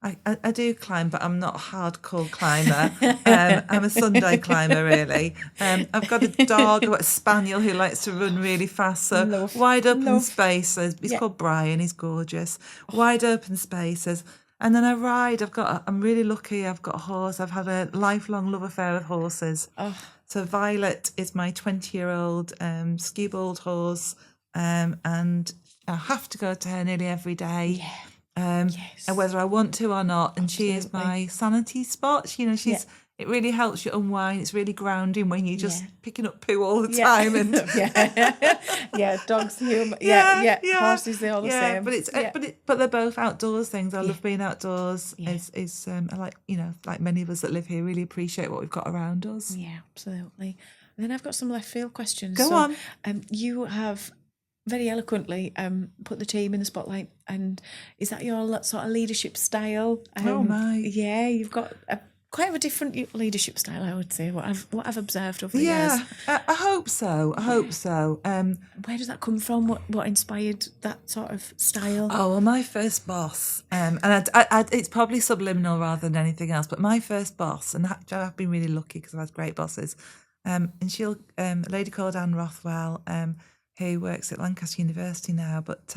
I do climb, but I'm not a hardcore climber. I'm a Sunday climber, really. I've got a dog, I've got a spaniel who likes to run really fast. So wide open spaces. He's called Brian, he's gorgeous. Wide open spaces. And then I ride. I'm really lucky. I've got a horse. I've had a lifelong love affair with horses. So Violet is my 20-year-old skewbald horse, and I have to go to her nearly every day, whether I want to or not. And she is my sanity spot. She's. It really helps you unwind. It's really grounding when you're just picking up poo all the time. And dogs, human, horses, they're all the same. But they're both outdoors things. I love being outdoors. I like like many of us that live here, really appreciate what we've got around us. Yeah, absolutely. And then I've got some left field questions. Go on. You have very eloquently put the team in the spotlight, and is that your sort of leadership style? Oh my! Yeah, you've got a quite a different leadership style, I would say. What I've observed over the years. Yeah, I hope so. I hope so. Where does that come from? What inspired that sort of style? Oh, well, my first boss, and I, it's probably subliminal rather than anything else, but my first boss, and I've been really lucky because I've had great bosses, and she'll, a lady called Anne Rothwell, who works at Lancaster University now, but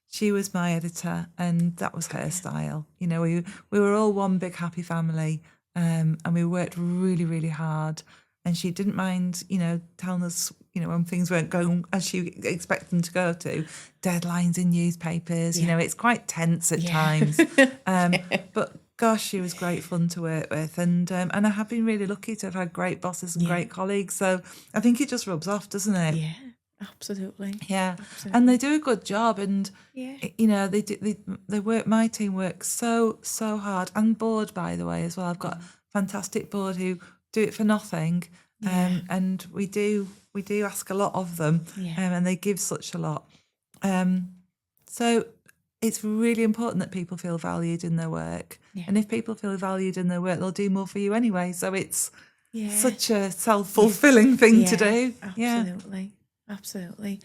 she was my editor, and that was her style. You know, we were all one big happy family, and we worked really, really hard. And she didn't mind, you know, telling us, you know, when things weren't going as she expected them to go to. Deadlines in newspapers, you know, it's quite tense at times. But gosh, she was great fun to work with. And I have been really lucky to have had great bosses and great colleagues. So I think it just rubs off, doesn't it? Yeah, absolutely. Yeah. Absolutely. And they do a good job. And, you know, they work, my team works so hard, and board, by the way, as well. I've got a fantastic board who do it for nothing, and we do ask a lot of them, and they give such a lot. So it's really important that people feel valued in their work, and if people feel valued in their work, they'll do more for you anyway. So it's such a self-fulfilling thing to do. Absolutely.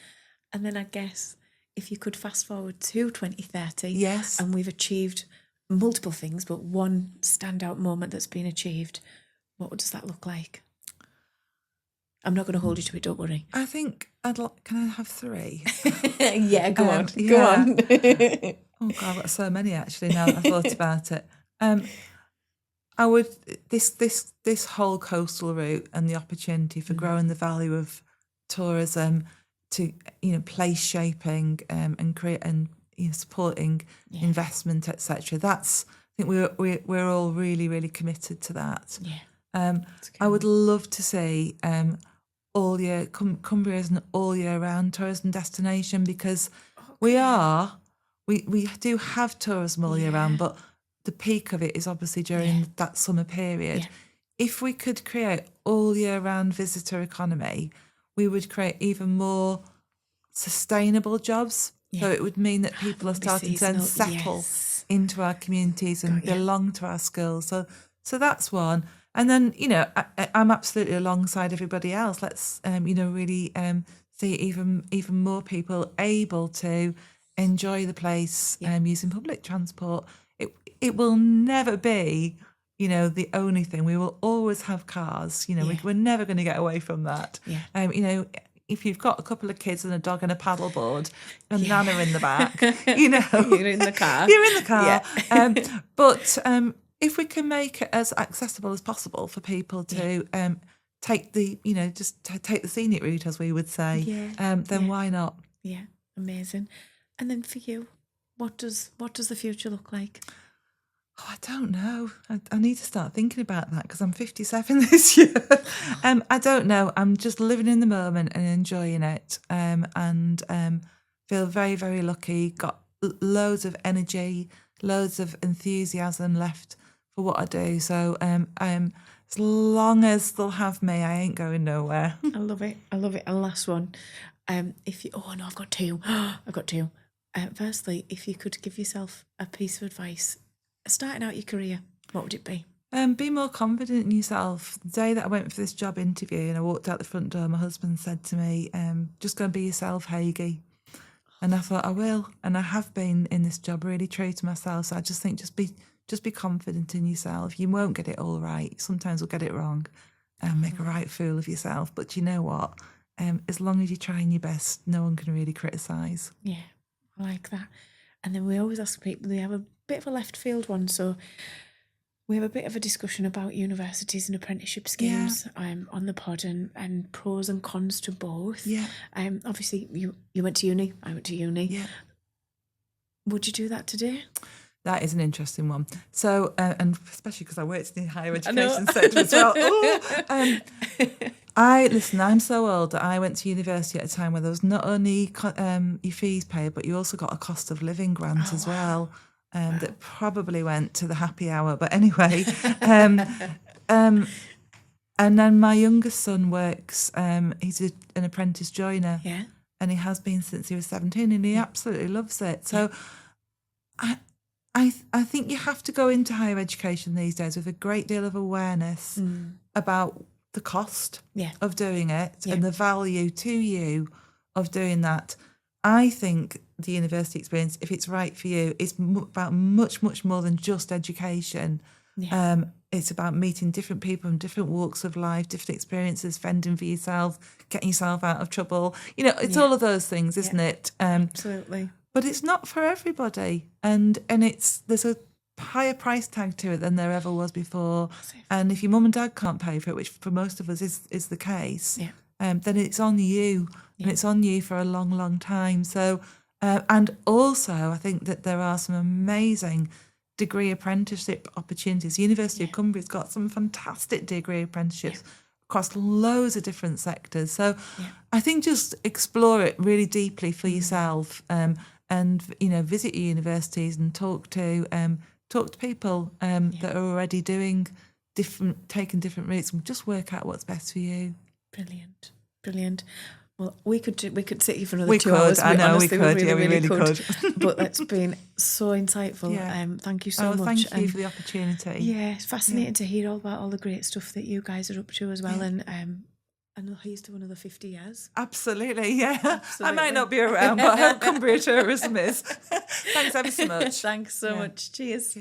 And then I guess if you could fast forward to 2030, yes, and we've achieved multiple things, but one standout moment that's been achieved, what does that look like? I'm not going to hold you to it, don't worry. I think can I have 3? Yeah, go on. Go on. Oh God, I've got so many actually now that I've thought about it. I would this whole coastal route and the opportunity for growing the value of tourism to, you know, place shaping, and create and, you know, supporting investment, etc. That's, I think we're all really, really committed to that. Yeah. I would love to see all year Cumbria is an all year round tourism destination, because we do have tourism all year round, but the peak of it is obviously during that summer period. Yeah. If we could create all year round visitor economy, we would create even more sustainable jobs. So it would mean that people are starting to then settle into our communities and belong to our schools. So that's one. And then, you know, I'm absolutely alongside everybody else. Let's, you know, really see even more people able to enjoy the place using public transport. It will never be, you know, the only thing. We will always have cars. You know, we're never going to get away from that. Yeah. You know, if you've got a couple of kids and a dog and a paddleboard and Nana in the back, you know, you're in the car. You're in the car. Yeah. But if we can make it as accessible as possible for people to take the, you know, just take the scenic route, as we would say, then why not? Yeah, amazing. And then for you, what does the future look like? Oh, I don't know. I need to start thinking about that, because I'm 57 this year. I don't know. I'm just living in the moment and enjoying it, and feel very, very lucky. Got loads of energy, loads of enthusiasm left for what I do. So as long as they'll have me, I ain't going nowhere. I love it. And last one, I've got two. Firstly, if you could give yourself a piece of advice starting out your career, what would it be? Be more confident in yourself. The day that I went for this job interview and I walked out the front door, my husband said to me, just go and be yourself, Haigh. And I thought, I will. And I have been in this job really true to myself. So I just think just be confident in yourself. You won't get it all right. Sometimes we'll get it wrong and make a right fool of yourself. But you know what? As long as you're trying your best, no one can really criticise. Yeah, I like that. And then we always ask people, they have a bit of a left field one. So we have a bit of a discussion about universities and apprenticeship schemes on the pod, and pros and cons to both. Yeah. Obviously, you went to uni. I went to uni. Yeah. Would you do that today? That is an interesting one. So, and especially because I worked in the higher education sector as well. I'm so old that I went to university at a time where there was not only your fees paid, but you also got a cost of living grant as well. That probably went to the happy hour. But anyway, and then my youngest son works, he's an apprentice joiner. Yeah. And he has been since he was 17, and he absolutely loves it. So I think you have to go into higher education these days with a great deal of awareness about the cost of doing it and the value to you of doing that. I think the university experience, if it's right for you, is about much, much more than just education. Yeah. It's about meeting different people from different walks of life, different experiences, fending for yourself, getting yourself out of trouble. You know, it's all of those things, isn't it? Absolutely. But it's not for everybody, and there's a higher price tag to it than there ever was before. And if your mum and dad can't pay for it, which for most of us is the case, then it's on you, and it's on you for a long, long time. So, and also I think that there are some amazing degree apprenticeship opportunities. The University of Cumbria's got some fantastic degree apprenticeships across loads of different sectors. So I think just explore it really deeply for yourself, and visit your universities and talk to people that are already taking different routes, and just work out what's best for you. Brilliant. Well, we could sit here for another 2 hours. I know honestly, we could. We really could. But it's been so insightful. Thank you so much. Thank you for the opportunity. Yeah, it's fascinating to hear all about all the great stuff that you guys are up to as well. And here's to another 50 years. Absolutely, yeah. Absolutely. I might not be around, but I hope Cumbria Tourism is. Thanks ever so much. Thanks so much. Cheers.